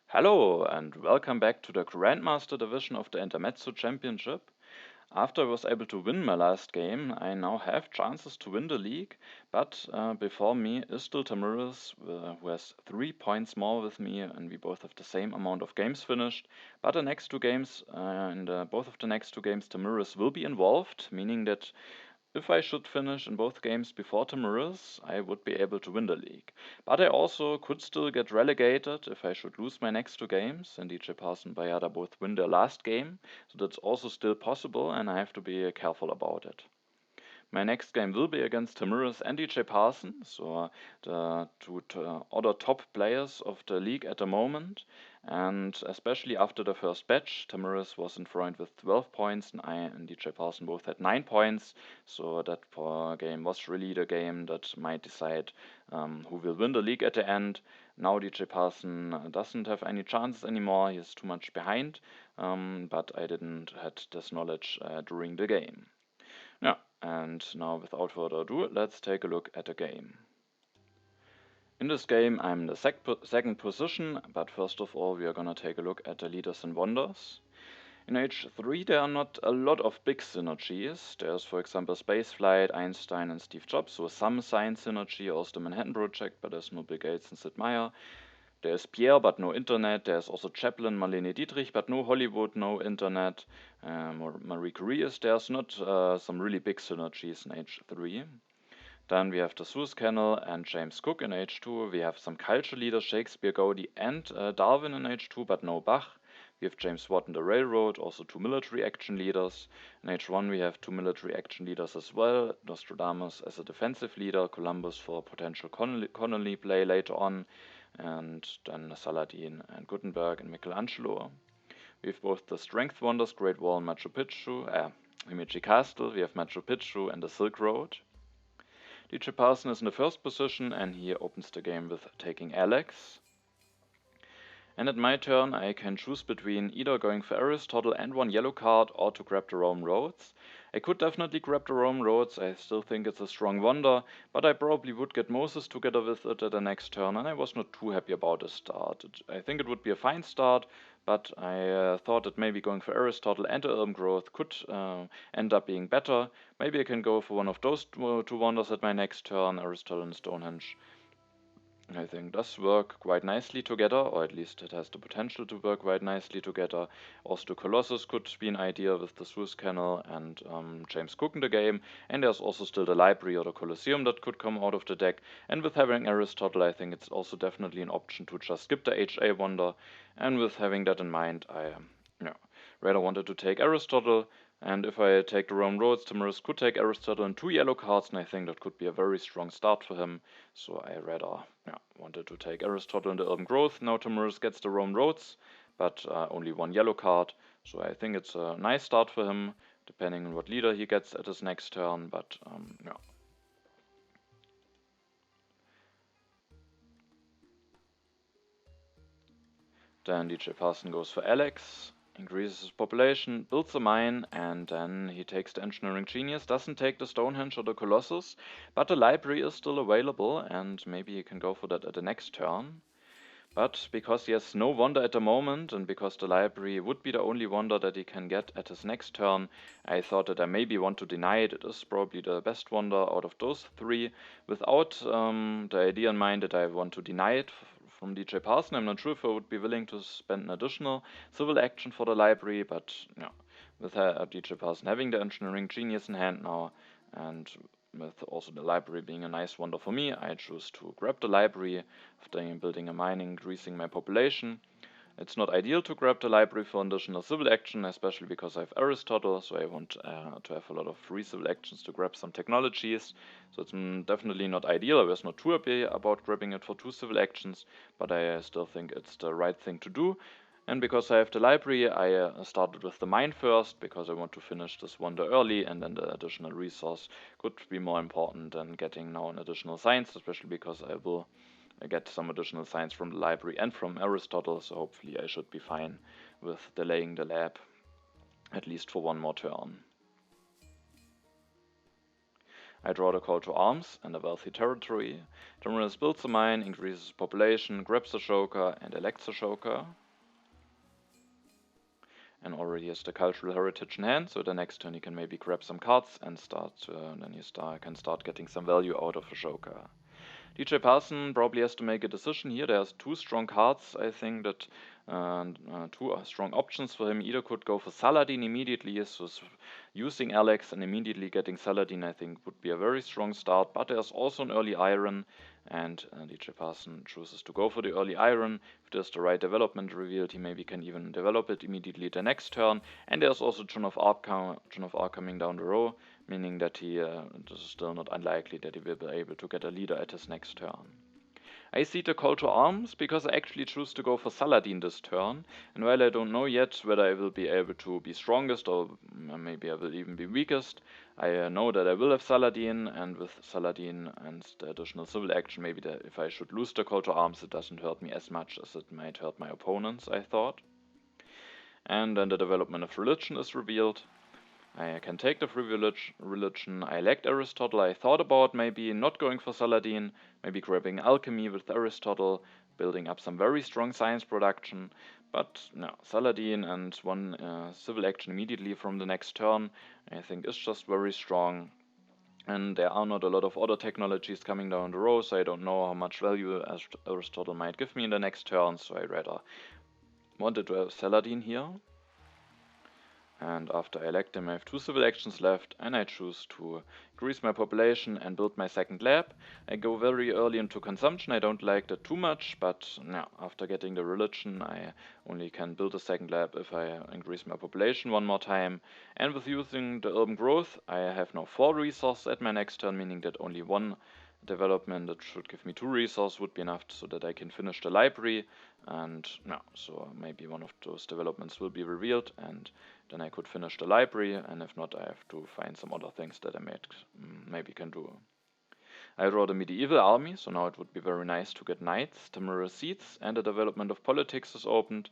Hello and welcome back to the Grandmaster division of the Intermezzo Championship. After I was able to win my last game, I now have chances to win the league, but before me is still Tamirys, who has 3 points more with me, and we both have the same amount of games finished. But the next two games, both of the next two games, Tamirys will be involved, meaning that if I should finish in both games before Tamirys, I would be able to win the league. But I also could still get relegated if I should lose my next two games, and DJParson and Bayada both win their last game, so that's also still possible, and I have to be careful about it. My next game will be against Tamirys and DJParson, so the two other top players of the league at the moment. And especially after the first batch, Tamirys was in front with 12 points, and I and DJParson both had 9 points. So that game was really the game that might decide who will win the league at the end. Now DJParson doesn't have any chances anymore; he is too much behind. But I didn't had this knowledge during the game. Yeah, and now without further ado, let's take a look at the game. In this game, I'm in the second position, but first of all, we are gonna take a look at the leaders and wonders. In H3, there are not a lot of big synergies. There's, for example, Spaceflight, Einstein, and Steve Jobs, so some science synergy, also the Manhattan Project, but there's no Bill Gates and Sid Meier. There's Pierre, but no internet. There's also Chaplin, Marlene Dietrich, but no Hollywood, no internet. Marie Curie is there's not some really big synergies in H3. Then we have the Suez Canal and James Cook in H2. We have some culture leaders, Shakespeare, Gaudi, and Darwin in H2, but no Bach. We have James Watt in the railroad, also two military action leaders. In H1 we have two military action leaders as well, Nostradamus as a defensive leader, Columbus for potential colony play later on, and then Saladin and Gutenberg and Michelangelo. We have both the Strength Wonders, Great Wall and Machu Picchu, Himeji Castle, we have Machu Picchu and the Silk Road. DJParson is in the first position and he opens the game with taking Alex. And at my turn I can choose between either going for Aristotle and one yellow card or to grab the Rome Roads. I could definitely grab the Rome Roads, I still think it's a strong wonder, but I probably would get Moses together with it at the next turn and I was not too happy about the start. I think it would be a fine start, but I thought that maybe going for Aristotle and the Urban Growth could end up being better. Maybe I can go for one of those two wonders at my next turn, Aristotle and Stonehenge. I think does work quite nicely together, or at least it has the potential to work quite nicely together. Also, the Colossus could be an idea with the Suez Canal and James Cook in the game, and there's also still the Library or the Colosseum that could come out of the deck. And with having Aristotle, I think it's also definitely an option to just skip the HA wonder. And with having that in mind, I rather wanted to take Aristotle. And if I take the Rome Roads, Tamirys could take Aristotle and two yellow cards, and I think that could be a very strong start for him. So I rather wanted to take Aristotle and the Urban Growth. Now Tamirys gets the Rome Roads, but only one yellow card. So I think it's a nice start for him, depending on what leader he gets at his next turn. But Then DJParson goes for Alex. Increases his population, builds a mine, and then he takes the Engineering Genius, doesn't take the Stonehenge or the Colossus, but the library is still available, and maybe he can go for that at the next turn. But because he has no wonder at the moment, and because the library would be the only wonder that he can get at his next turn, I thought that I maybe want to deny it. It is probably the best wonder out of those three, without the idea in mind that I want to deny it from DJParson. I'm not sure if I would be willing to spend an additional civil action for the library, but with DJParson having the Engineering Genius in hand now, and with also the library being a nice wonder for me, I choose to grab the library after building a mine, increasing my population. It's not ideal to grab the library for additional civil action, especially because I have Aristotle, so I want to have a lot of free civil actions to grab some technologies. So it's definitely not ideal. I was not too happy about grabbing it for two civil actions, but I still think it's the right thing to do. And because I have the library, I started with the mine first, because I want to finish this wonder early, and then the additional resource could be more important than getting now an additional science, especially because I will get some additional science from the library and from Aristotle, so hopefully I should be fine with delaying the lab, at least for one more turn. I draw the call to arms and a wealthy territory. Tamirys builds a mine, increases population, grabs the Shoka and elects a Shoka. And already has the cultural heritage in hand, so the next turn he can maybe grab some cards and can start getting some value out of a Shoka. DJParson probably has to make a decision here. There's two strong cards, I think, that two strong options for him. Either could go for Saladin immediately, so using Alex and immediately getting Saladin, I think, would be a very strong start. But there's also an early Iron, and DJParson chooses to go for the early Iron. If there's the right development revealed, he maybe can even develop it immediately the next turn. And there's also Joan of Arc coming down the row, meaning that it is still not unlikely that he will be able to get a leader at his next turn. I see the call to arms because I actually choose to go for Saladin this turn, and while I don't know yet whether I will be able to be strongest or maybe I will even be weakest, I know that I will have Saladin, and with Saladin and the additional civil action, maybe if I should lose the call to arms, it doesn't hurt me as much as it might hurt my opponents, I thought. And then the development of religion is revealed. I can take the free religion. I lacked Aristotle. I thought about maybe not going for Saladin, maybe grabbing alchemy with Aristotle, building up some very strong science production. But no, Saladin and one civil action immediately from the next turn, I think is just very strong. And there are not a lot of other technologies coming down the road, so I don't know how much value Aristotle might give me in the next turn, so I rather wanted to have Saladin here. And after I elect him, I have two civil actions left, and I choose to increase my population and build my second lab. I go very early into consumption. I don't like that too much, but yeah, after getting the religion, I only can build a second lab if I increase my population one more time. And with using the urban growth, I have now 4 resources at my next turn, meaning that only one development that should give me 2 resources would be enough so that I can finish the library. And yeah, so maybe one of those developments will be revealed, and then I could finish the library, and if not, I have to find some other things that I maybe can do. I draw the medieval army, so now it would be very nice to get knights. Tamirys seats, and the development of politics is opened,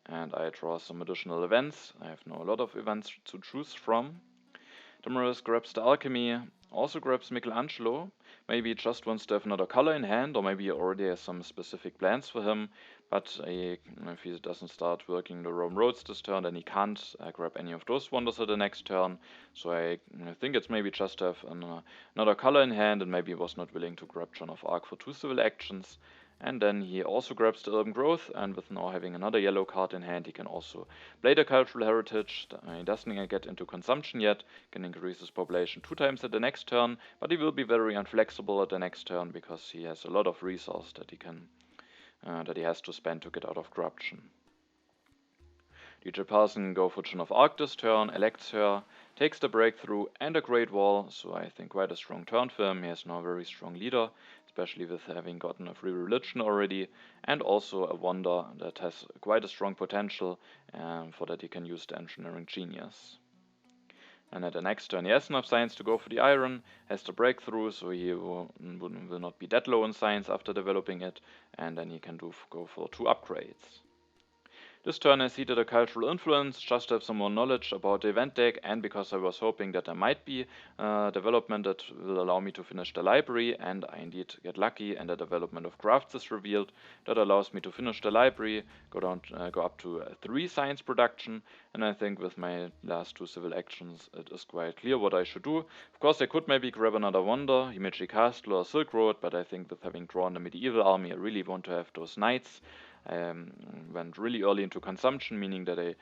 and I draw some additional events. I have now a lot of events to choose from. Tamirys grabs the alchemy, also grabs Michelangelo. Maybe he just wants to have another color in hand, or maybe he already has some specific plans for him. But if he doesn't start working the Rome roads this turn, then he can't grab any of those wonders at the next turn. So I think it's maybe just to have another color in hand, and maybe he was not willing to grab Joan of Arc for 2 civil actions. And then he also grabs the urban growth, and with now having another yellow card in hand, he can also play the cultural heritage. He doesn't get into consumption yet, can increase his population 2 times at the next turn, but he will be very inflexible at the next turn because he has a lot of resources that he has to spend to get out of corruption. DJParson can go for Joan of Arc this turn, elects her, takes the breakthrough and a Great Wall, so I think quite a strong turn for him. He has now a very strong leader, especially with having gotten a free religion already, and also a wonder that has quite a strong potential, for that he can use the engineering genius. And at the next turn he has enough science to go for the iron, has the breakthrough, so he will not be that low in science after developing it, and then he can go for 2 upgrades. This turn I see that a cultural influence, just to have some more knowledge about the event deck, and because I was hoping that there might be a development that will allow me to finish the library, and I indeed get lucky, and the development of crafts is revealed. That allows me to finish the library, go up to 3 science production, and I think with my last 2 civil actions it is quite clear what I should do. Of course I could maybe grab another wonder, Himeji Castle or Silk Road, but I think with having drawn the medieval army I really want to have those knights. I went really early into consumption, meaning that I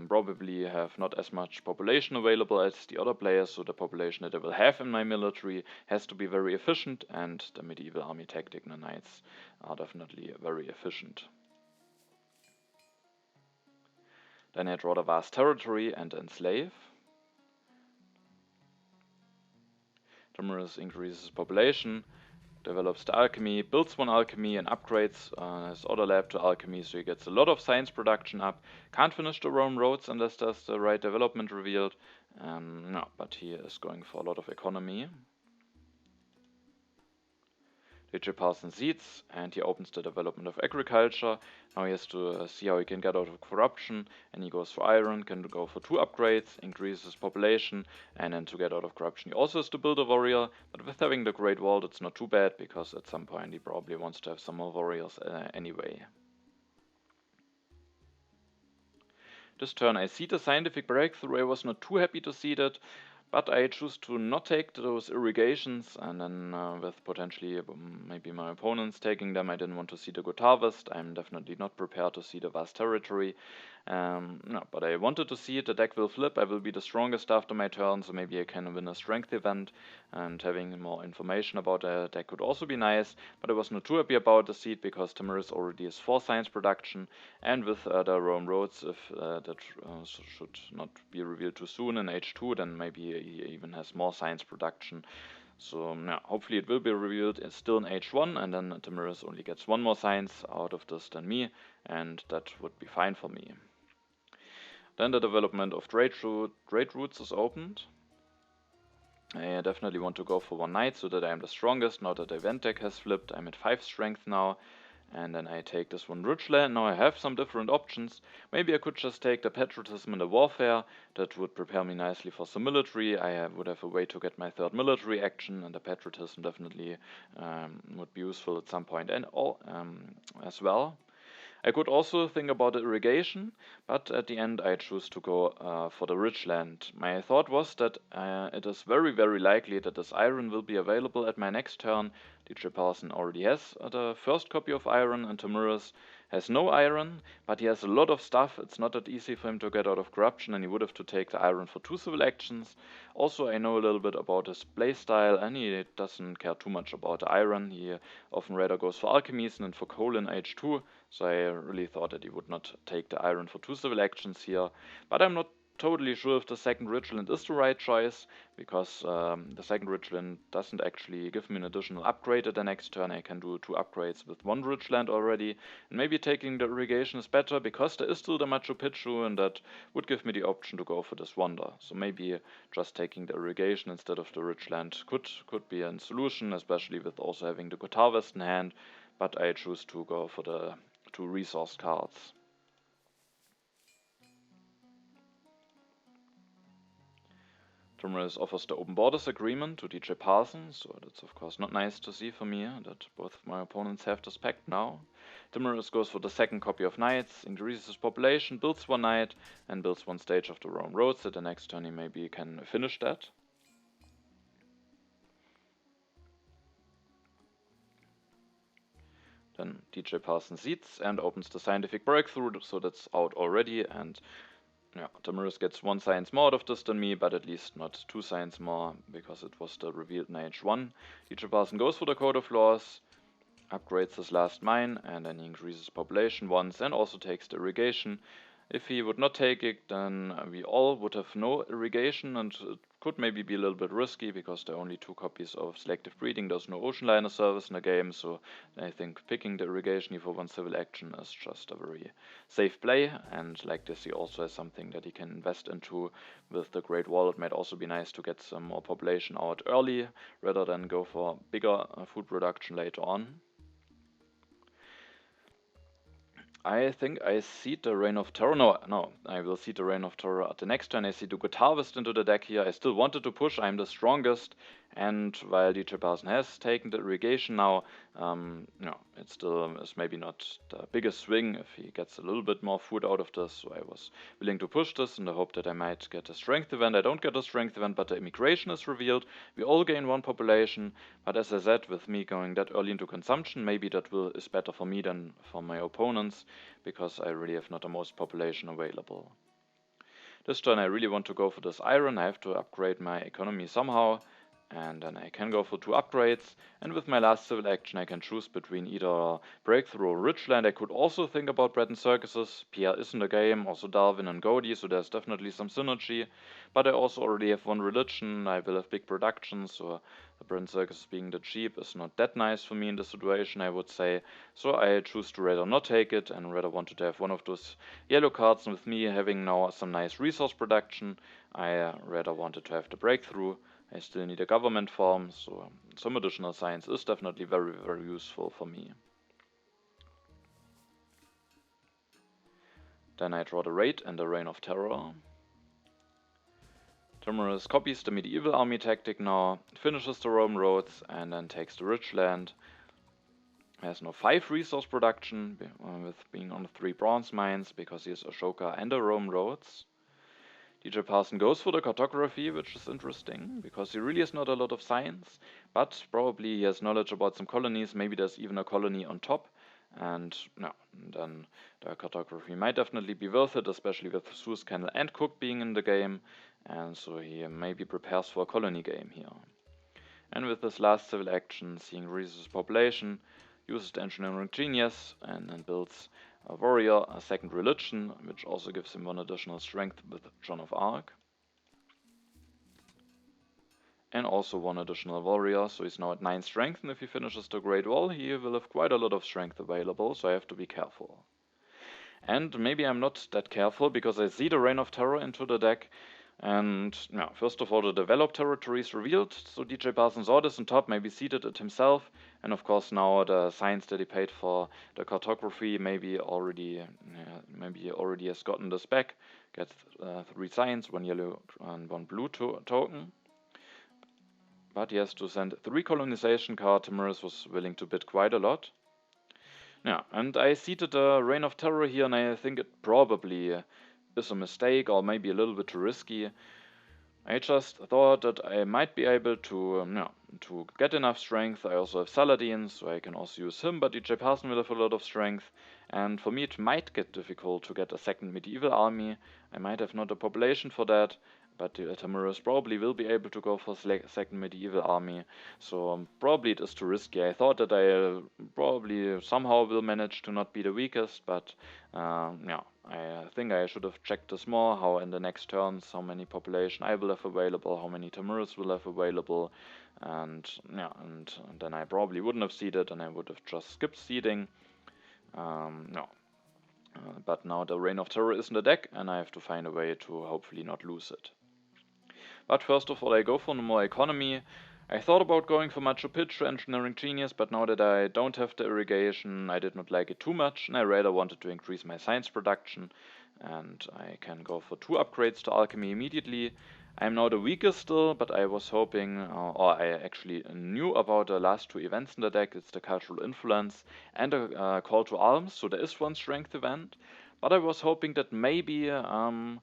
probably have not as much population available as the other players, so the population that I will have in my military has to be very efficient, and the medieval army tactic and the knights are definitely very efficient. Then I draw the vast territory and enslave. Tamirys increases population, develops the alchemy, builds 1 alchemy and upgrades his other lab to alchemy, so he gets a lot of science production up. Can't finish the Rome roads unless there's the right development revealed. No, but he is going for a lot of economy. DJParson seeds, and he opens the development of agriculture. Now he has to see how he can get out of corruption, and he goes for iron, can go for 2 upgrades, increases his population, and then to get out of corruption he also has to build a warrior, but with having the Great Wall it's not too bad, because at some point he probably wants to have some more warriors anyway. This turn I seed a scientific breakthrough. I was not too happy to seed it, but I choose to not take those irrigations, and then with potentially maybe my opponents taking them, I didn't want to see the good harvest. I'm definitely not prepared to see the vast territory. No, but I wanted to see it. The deck will flip. I will be the strongest after my turn, so maybe I can win a strength event, and having more information about the deck could also be nice. But I was not too happy about the seed, because Tamirys already has 4 science production, and with the Rome Roads, if that should not be revealed too soon in H2, then maybe he even has more science production. So yeah, hopefully it will be revealed. It's still in H1, and then Tamirys only gets 1 more science out of this than me, and that would be fine for me. Then the development of trade routes is opened. I definitely want to go for 1 knight so that I am the strongest. Now that the event deck has flipped, I'm at 5 strength now. And then I take this 1 rich land. Now I have some different options. Maybe I could just take the patriotism and the warfare. That would prepare me nicely for some military. I would have a way to get my 3rd military action, and the patriotism definitely would be useful at some point and as well. I could also think about the irrigation, but at the end I choose to go for the rich land. My thought was that it is very, very likely that this iron will be available at my next turn. DJParson already has the 1st copy of iron, and Tamirys has no iron, but he has a lot of stuff. It's not that easy for him to get out of corruption, and he would have to take the iron for 2 civil actions. Also, I know a little bit about his playstyle, and he doesn't care too much about the iron. He often rather goes for alchemies and for coal in H2, so I really thought that he would not take the iron for 2 civil actions here. But I'm not totally sure if the 2nd Richland is the right choice, because the 2nd Richland doesn't actually give me an additional upgrade at the next turn. I can do 2 upgrades with 1 Richland already, and maybe taking the irrigation is better, because there is still the Machu Picchu, and that would give me the option to go for this wonder. So maybe just taking the irrigation instead of the Richland could be a solution, especially with also having the good harvest in hand, but I choose to go for the 2 resource cards. Tamirys offers the open borders agreement to DJParson, so that's of course not nice to see for me that both of my opponents have this pact now. Tamirys goes for the 2nd copy of knights, increases his population, builds 1 knight, and builds 1 stage of the Rome Roads. At the next turn he maybe can finish that. Then DJParson seeds and opens the scientific breakthrough, so that's out already, and yeah, Tamirys gets 1 science more out of this than me, but at least not 2 science more, because it was still revealed in H1. DJParson goes for the Code of Laws, upgrades his last mine, and then he increases population once, and also takes the irrigation. If he would not take it, then we all would have no irrigation, and it could maybe be a little bit risky, because there are only 2 copies of selective breeding. There's no ocean liner service in the game, so I think picking the irrigation here for 1 civil action is just a very safe play, and like this he also has something that he can invest into. With the Great Wall it might also be nice to get some more population out early, rather than go for bigger food production later on. I think I seed the Reign of Terror. No, I will seed the Reign of Terror at the next turn. I see the good harvest into the deck here. I still wanted to push. I'm the strongest. And while DJParson has taken the irrigation now, it still is maybe not the biggest swing if he gets a little bit more food out of this. So I was willing to push this in the hope that I might get a strength event. I don't get a strength event, but the immigration is revealed. We all gain 1 population. But as I said, with me going that early into consumption, maybe that is better for me than for my opponents, because I really have not the most population available. This turn I really want to go for this iron. I have to upgrade my economy somehow, and then I can go for 2 upgrades, and with my last civil action I can choose between either breakthrough or richland. I could also think about bread and circuses. Pierre is in the game, also Darwin and Godi, so there's definitely some synergy, but I also already have 1 religion. I will have big production, so the bread and circus being the cheap is not that nice for me in this situation, I would say. So I choose to rather not take it, and rather wanted to have 1 of those yellow cards. And with me having now some nice resource production, I rather wanted to have the breakthrough, I still need a government form, so some additional science is definitely very, very useful for me. Then I draw the Raid and the Reign of Terror. Tamirys copies the medieval army tactic now, finishes the Roman roads, and then takes the rich land. Has now 5 resource production, with being on 3 bronze mines, because he has Ashoka and the Roman roads. DJParson goes for the cartography, which is interesting, because he really has not a lot of science, but probably he has knowledge about some colonies, maybe there's even a colony on top, and then the cartography might definitely be worth it, especially with Suez Canal and Cook being in the game, and so he maybe prepares for a colony game here. And with this last civil action, seeing resource population, uses the engineering genius and then builds a warrior, a second religion, which also gives him 1 additional strength with Joan of Arc. And also 1 additional warrior, so he's now at 9 strength, and if he finishes the Great Wall, he will have quite a lot of strength available, so I have to be careful. And maybe I'm not that careful, because I see the Reign of Terror into the deck, and first of all, the developed territory is revealed, so DJParson saw this on top, maybe seeded it himself, and of course now the science that he paid for the cartography, maybe he already has gotten this back, gets 3 science, 1 yellow and 1 blue token. But he has to send 3 colonization cards. Tamirys was willing to bid quite a lot. And I seeded the Reign of Terror here, and I think it probably is a mistake, or maybe a little bit too risky. I just thought that I might be able to get enough strength. I also have Saladin, so I can also use him, but DJParson will have a lot of strength. And for me it might get difficult to get a second medieval army. I might have not a population for that, but Tamirys probably will be able to go for second medieval army. So probably it is too risky. I thought that I probably somehow will manage to not be the weakest, but I think I should have checked this more, how in the next turns, how many population I will have available, how many Tamirys will have available, and then I probably wouldn't have seeded, and I would have just skipped seeding. But now the Reign of Terror is in the deck, and I have to find a way to hopefully not lose it. But first of all, I go for more economy. I thought about going for Machu Picchu Engineering Genius, but now that I don't have the irrigation, I did not like it too much, and I rather wanted to increase my science production, and I can go for 2 upgrades to alchemy immediately. I'm now the weakest still, but I was hoping, or I actually knew about the last 2 events in the deck. It's the Cultural Influence and a Call to Arms, so there is 1 strength event, but I was hoping that maybe I'm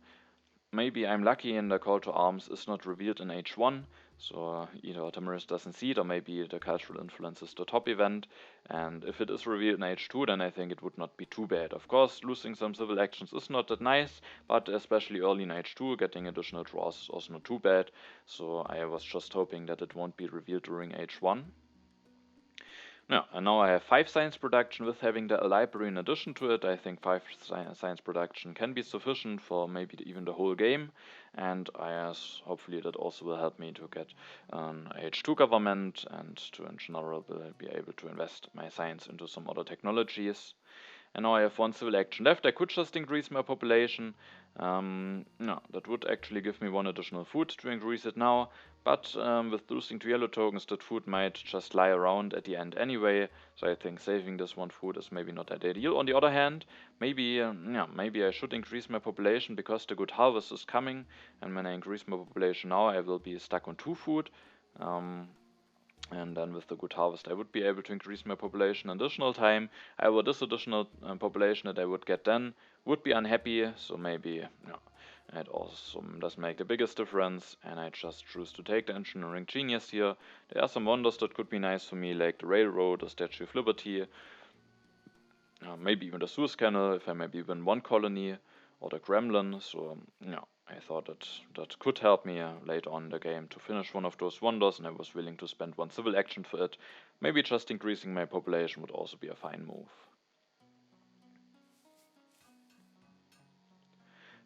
lucky and the Call to Arms is not revealed in H1, so either Tamirys doesn't see it, or maybe the Cultural Influence is the top event, and if it is revealed in H2, then I think it would not be too bad. Of course, losing some civil actions is not that nice, but especially early in H2, getting additional draws is also not too bad, so I was just hoping that it won't be revealed during H1. And now I have 5 science production with having the library in addition to it. I think 5 science production can be sufficient for maybe even the whole game, and hopefully that also will help me to get an H2 government, and to in general be able to invest my science into some other technologies. And now I have 1 civil action left. I could just increase my population. That would actually give me 1 additional food to increase it now, but with losing 2 yellow tokens, that food might just lie around at the end anyway, so I think saving this 1 food is maybe not that ideal. On the other hand, maybe I should increase my population, because the good harvest is coming, and when I increase my population now, I will be stuck on 2 food. And then with the good harvest, I would be able to increase my population additional time. However, this additional population that I would get then would be unhappy, so maybe it also doesn't make the biggest difference, and I just choose to take the Engineering Genius here. There are some wonders that could be nice for me, like the Railroad, the Statue of Liberty, maybe even the Suez Canal, if I maybe win 1 colony, or the Gremlin, so I thought that could help me later on in the game to finish 1 of those wonders, and I was willing to spend 1 civil action for it. Maybe just increasing my population would also be a fine move.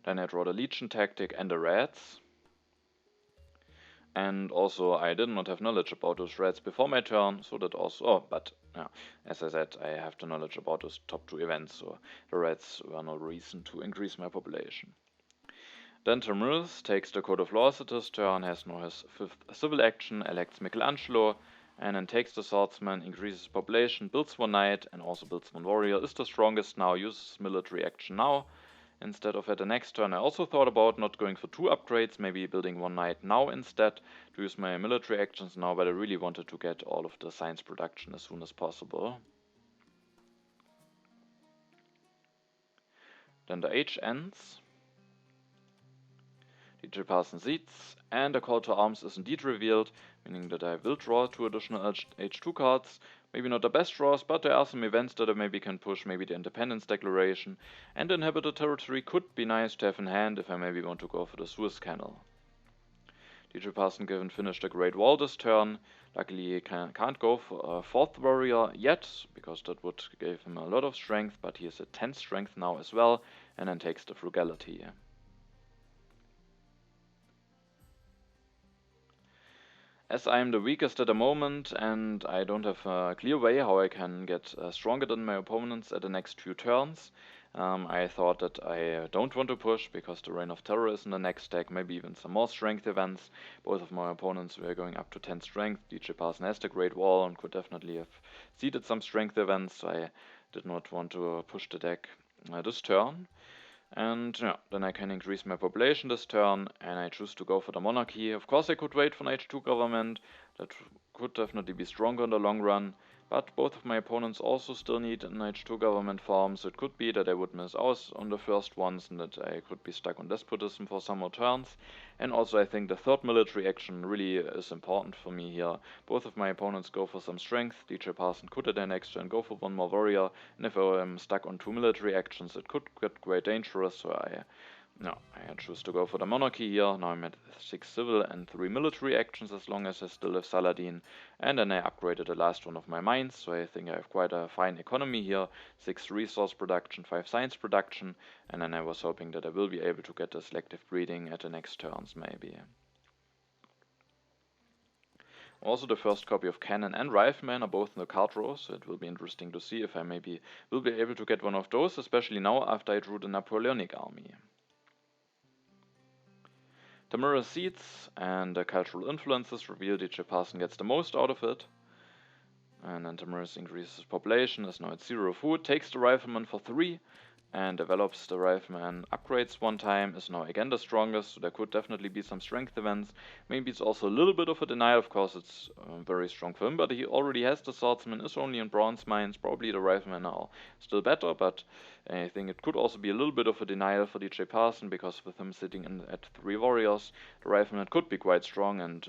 Then I draw the Legion tactic and the Rats. And also I did not have knowledge about those Rats before my turn, so that also, as I said, I have the knowledge about those top 2 events, so the Rats were no reason to increase my population. Then Tamirys takes the Code of Laws at his turn, has now his 5th civil action, elects Michelangelo, and then takes the swordsman, increases population, builds one knight, and also builds one warrior, is the strongest now, uses military action now. Instead of at the next turn, I also thought about not going for 2 upgrades, maybe building one knight now instead, to use my military actions now, but I really wanted to get all of the science production as soon as possible. Then the age ends. DJParson seeds, and the call to arms is indeed revealed, meaning that I will draw 2 additional H2 cards. Maybe not the best draws, but there are some events that I maybe can push, maybe the Independence Declaration, and the inhabited territory could be nice to have in hand if I maybe want to go for the Suez Canal. DJParson given finished a Great Wall this turn. Luckily he can't go for a 4th warrior yet, because that would give him a lot of strength, but he is at 10 strength now as well, and then takes the Frugality. As I am the weakest at the moment and I don't have a clear way how I can get stronger than my opponents at the next few turns, I thought that I don't want to push because the Reign of Terror is in the next deck, maybe even some more strength events. Both of my opponents were going up to 10 strength. DJParson has the Great Wall and could definitely have seeded some strength events, so I did not want to push the deck this turn. And yeah, then I can increase my population this turn, and I choose to go for the monarchy. Of course I could wait for an H2 government, that could definitely be stronger in the long run, but both of my opponents also still need an H2 government form, so it could be that I would miss out on the first ones and that I could be stuck on despotism for some more turns. And also I think the 3rd military action really is important for me here. Both of my opponents go for some strength, DJParson could at their next turn go for one more warrior, and if I am stuck on 2 military actions it could get quite dangerous, so I choose to go for the monarchy here. Now I'm at 6 civil and 3 military actions as long as I still have Saladin. And then I upgraded the last one of my mines, so I think I have quite a fine economy here. 6 resource production, 5 science production, and then I was hoping that I will be able to get the selective breeding at the next turns maybe. Also the first copy of Cannon and Rifleman are both in the card row, so it will be interesting to see if I maybe will be able to get one of those, especially now after I drew the Napoleonic army. Tamirys seeds and the cultural influences reveal DJParson gets the most out of it. And then Tamirys increases population, is now at 0 food, takes the Rifleman for 3, and develops the Rifleman, upgrades one time, is now again the strongest, so there could definitely be some strength events. Maybe it's also a little bit of a denial, of course it's very strong for him, but he already has the Swordsman, is only in bronze mines, probably the Rifleman are still better, but I think it could also be a little bit of a denial for DJParson, because with him sitting in at 3 warriors, the Rifleman could be quite strong, and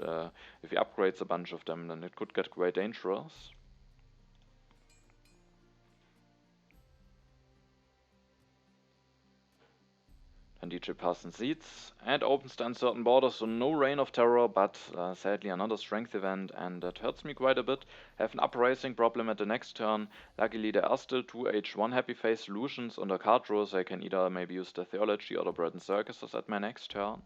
if he upgrades a bunch of them, then it could get quite dangerous. And DJParson seeds and opens the uncertain border, so no Reign of Terror, but sadly another strength event, and that hurts me quite a bit. Have an uprising problem at the next turn. Luckily there are still 2 H1 happy face solutions on the card draw, so I can either maybe use the Theology or the Bread and Circuses at my next turn.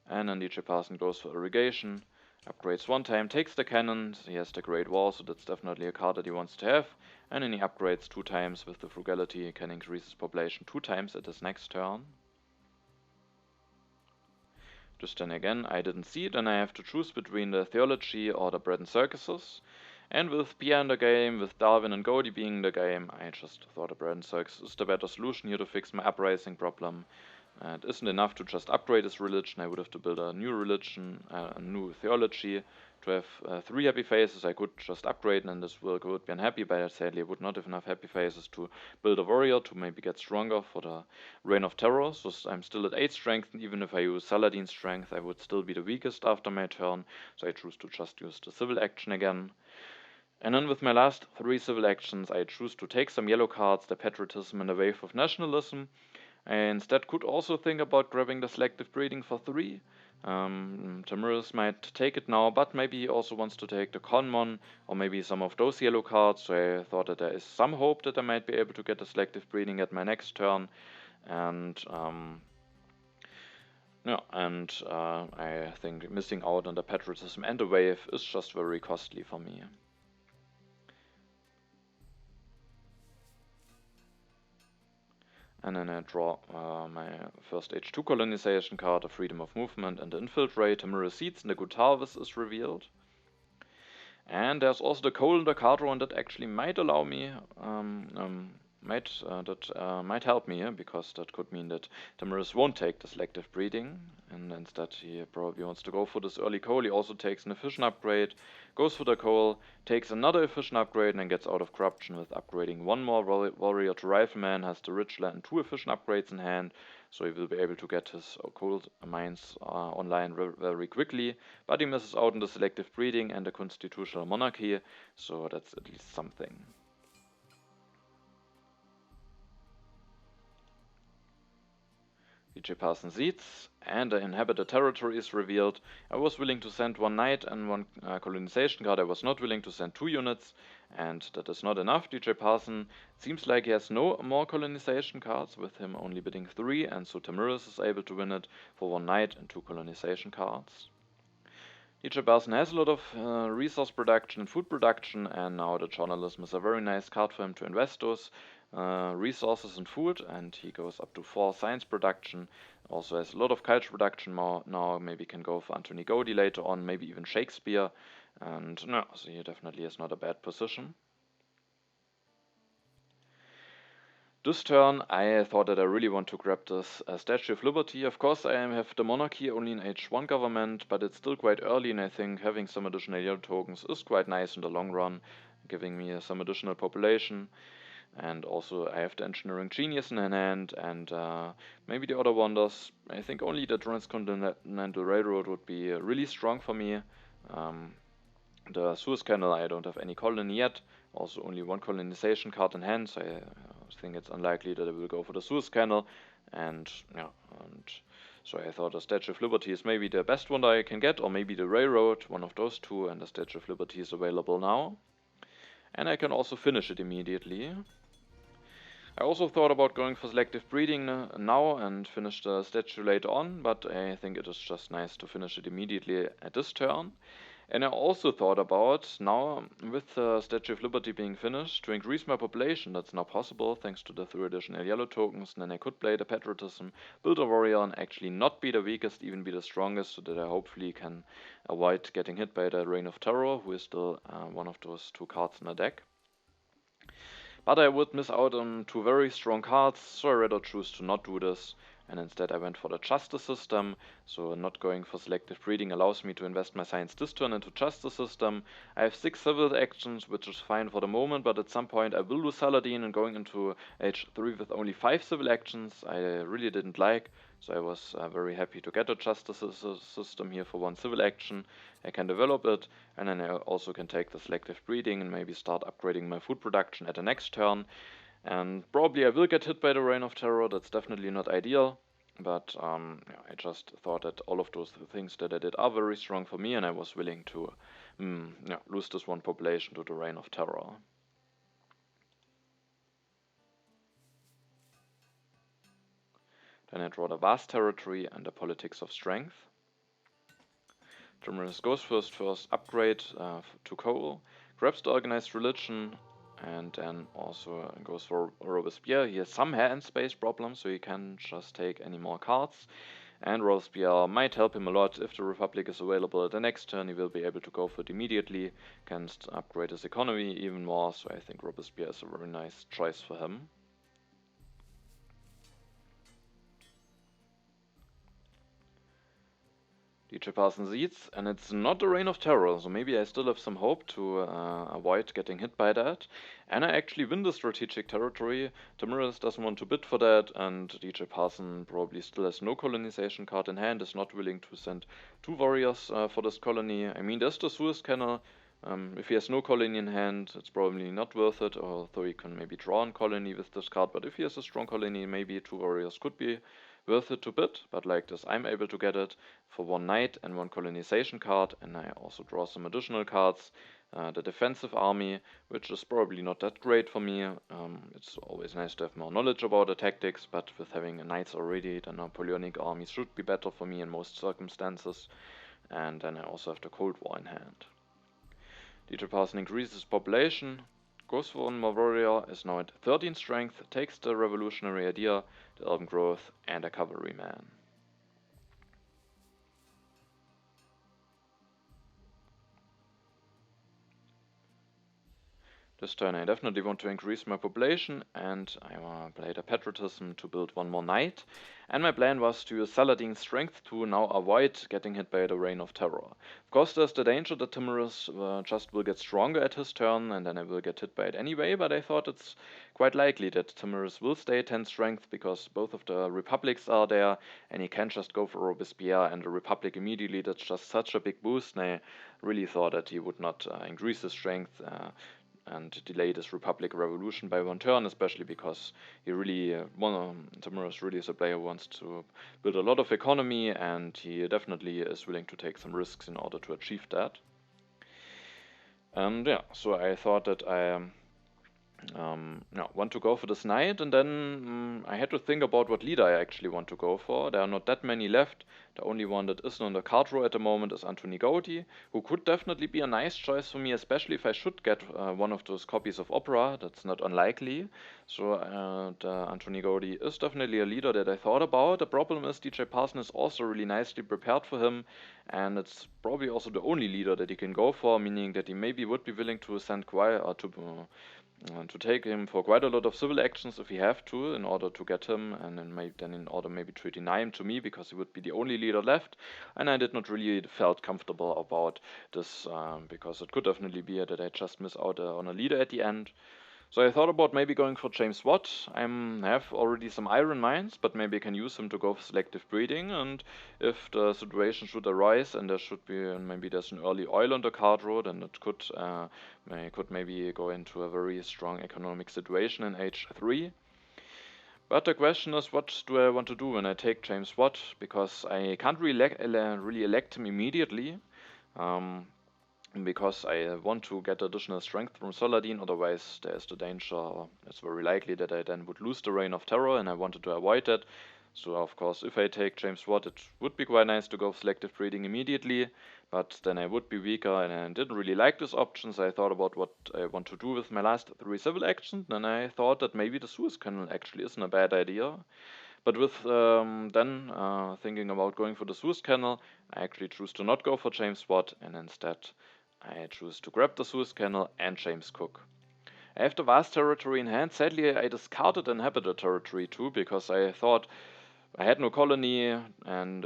And then DJParson goes for Irrigation, upgrades one time, takes the cannon, he has the Great Wall, so that's definitely a card that he wants to have. And then he upgrades 2 times with the Frugality, he can increase his population 2 times at his next turn. Just then again, I didn't see it, and I have to choose between the Theology or the Bread and Circuses. And with Pia in the game, with Darwin and Godi being in the game, I just thought the Bread and Circuses is the better solution here to fix my uprising problem. It isn't enough to just upgrade his religion, I would have to build a new religion, a new theology. To have 3 happy faces I could just upgrade and this would be unhappy, but sadly I would not have enough happy faces to build a warrior to maybe get stronger for the Reign of Terror. So I'm still at 8 strength, and even if I use Saladin's strength I would still be the weakest after my turn, so I choose to just use the civil action again. And then with my last 3 civil actions I choose to take some yellow cards, the Patriotism and the Wave of Nationalism. I instead could also think about grabbing the selective breeding for 3. Tamirys might take it now, but maybe he also wants to take the Conmon or maybe some of those yellow cards, so I thought that there is some hope that I might be able to get the selective breeding at my next turn. And I think missing out on the Patriotism and the Wave is just very costly for me. And then I draw my first H2 colonization card, a Freedom of Movement, and the Infiltrate. Tamirys Seeds and the Good Harvest is revealed. And there's also the coal in the card draw, and that actually might allow me, might help me here, because that could mean that Tamirys won't take the selective breeding, and instead he probably wants to go for this early coal. He also takes an efficient upgrade, goes for the coal, takes another efficient upgrade, and then gets out of corruption with upgrading one more warrior to rifleman, has the rich land and 2 efficient upgrades in hand, so he will be able to get his coal mines online very quickly, but he misses out on the selective breeding and the constitutional monarchy, so that's at least something. DJParson Seeds, and the inhabited territory is revealed. I was willing to send 1 knight and 1 colonization card. I was not willing to send 2 units, and that is not enough. DJParson seems like he has no more colonization cards, with him only bidding 3, and so Tamirys is able to win it for 1 knight and 2 colonization cards. DJParson has a lot of resource production and food production, and now the journalism is a very nice card for him to invest those resources and food, and he goes up to 4 science production. Also has a lot of culture production now, maybe can go for Anthony Gaudi later on, maybe even Shakespeare, and no, so he definitely is not a bad position. This turn I thought that I really want to grab this Statue of Liberty. Of course I have the monarchy only in H1 government, but it's still quite early, and I think having some additional yellow tokens is quite nice in the long run, giving me some additional population. And also I have the Engineering Genius in hand, and maybe the other wonders. I think only the Transcontinental Railroad would be really strong for me. The Suez Canal, I don't have any colony yet, also only 1 colonization card in hand, so I think it's unlikely that I will go for the Suez Canal. And yeah, and so I thought the Statue of Liberty is maybe the best one that I can get, or maybe the Railroad, one of those 2, and the Statue of Liberty is available now. And I can also finish it immediately. I also thought about going for selective breeding now and finish the statue later on, but I think it is just nice to finish it immediately at this turn. And I also thought about, now with the Statue of Liberty being finished, to increase my population. That's now possible thanks to the 3 additional yellow tokens, and then I could play the Patriotism, build a warrior, and actually not be the weakest, even be the strongest, so that I hopefully can avoid getting hit by the Reign of Terror, who is still one of those 2 cards in the deck. But I would miss out on 2 very strong cards, so I rather choose to not do this, and instead I went for the Justice system. So not going for selective breeding allows me to invest my science this turn into Justice system. I have 6 civil actions, which is fine for the moment, but at some point I will lose Saladin, and going into H3 with only 5 civil actions I really didn't like. So I was very happy to get a Justice system here for 1 civil action. I can develop it, and then I also can take the selective breeding and maybe start upgrading my food production at the next turn. And probably I will get hit by the Reign of Terror. That's definitely not ideal, but yeah, I just thought that all of those things that I did are very strong for me, and I was willing to lose this 1 population to the Reign of Terror. Then I draw the Vast Territory and the Politics of Strength. Tamirys goes first upgrade to coal, grabs the Organized Religion, and then also goes for Robespierre. He has some hand space problems, so he can just take any more cards. And Robespierre might help him a lot. If the Republic is available at the next turn, he will be able to go for it immediately, can upgrade his economy even more, so I think Robespierre is a very nice choice for him. DJParson Seeds, and it's not the Reign of Terror, so maybe I still have some hope to avoid getting hit by that. And I actually win the strategic territory. Tamirys doesn't want to bid for that, and DJParson probably still has no colonization card in hand, is not willing to send 2 warriors for this colony. I mean, there's the Suez Canal. If he has no colony in hand, it's probably not worth it, although he can maybe draw a colony with this card. But if he has a strong colony, maybe 2 warriors could be worth it to bid. But like this, I'm able to get it for 1 knight and 1 colonization card, and I also draw some additional cards. The defensive army, which is probably not that great for me. It's always nice to have more knowledge about the tactics, but with having knights already, the Napoleonic army should be better for me in most circumstances. And then I also have the Cold War in hand. DJParson increases population, goes for one more warrior, is now at 13 strength, takes the revolutionary idea, the elven growth, and a cavalryman. This turn I definitely want to increase my population, and I want to play the patriotism to build one more knight. And my plan was to use Saladin's strength to now avoid getting hit by the Reign of Terror. Of course, there's the danger that Tamirys just will get stronger at his turn, and then I will get hit by it anyway, but I thought it's quite likely that Tamirys will stay at 10 strength, because both of the Republics are there, and he can just go for Robespierre and the Republic immediately. That's just such a big boost, and I really thought that he would not increase his strength and delay this Republic revolution by one turn, especially because he really, Tamirys really is a player who wants to build a lot of economy, and he definitely is willing to take some risks in order to achieve that. And yeah, so I thought that I want to go for this knight, and then I had to think about what leader I actually want to go for. There are not that many left. The only one that isn't on the card row at the moment is Anthony Gaudi, who could definitely be a nice choice for me, especially if I should get one of those copies of Opera. That's not unlikely. So Anthony Gaudi is definitely a leader that I thought about. The problem is DJParson is also really nicely prepared for him, and it's probably also the only leader that he can go for, meaning that he maybe would be willing to send to take him for quite a lot of civil actions if he have to, in order to get him, and then in order maybe to deny him to me, because he would be the only leader left. And I did not really felt comfortable about this, because it could definitely be that I just miss out on a leader at the end. So I thought about maybe going for James Watt. I have already some iron mines, but maybe I can use him to go for selective breeding, and if the situation should arise and there should be, maybe there's an early oil on the card road, and it could maybe go into a very strong economic situation in age 3. But the question is, what do I want to do when I take James Watt? Because I can't really elect him immediately. Because I want to get additional strength from Saladin, otherwise there is the danger, it's very likely that I then would lose the Reign of Terror, and I wanted to avoid that. So of course, if I take James Watt, it would be quite nice to go selective breeding immediately, but then I would be weaker, and I didn't really like this option, so I thought about what I want to do with my last 3 civil actions, and I thought that maybe the Suez Canal actually isn't a bad idea. But with thinking about going for the Suez Canal, I actually choose to not go for James Watt, and instead I choose to grab the Suez Canal and James Cook. I have the vast territory in hand. Sadly, I discarded inhabited territory too, because I thought I had no colony, and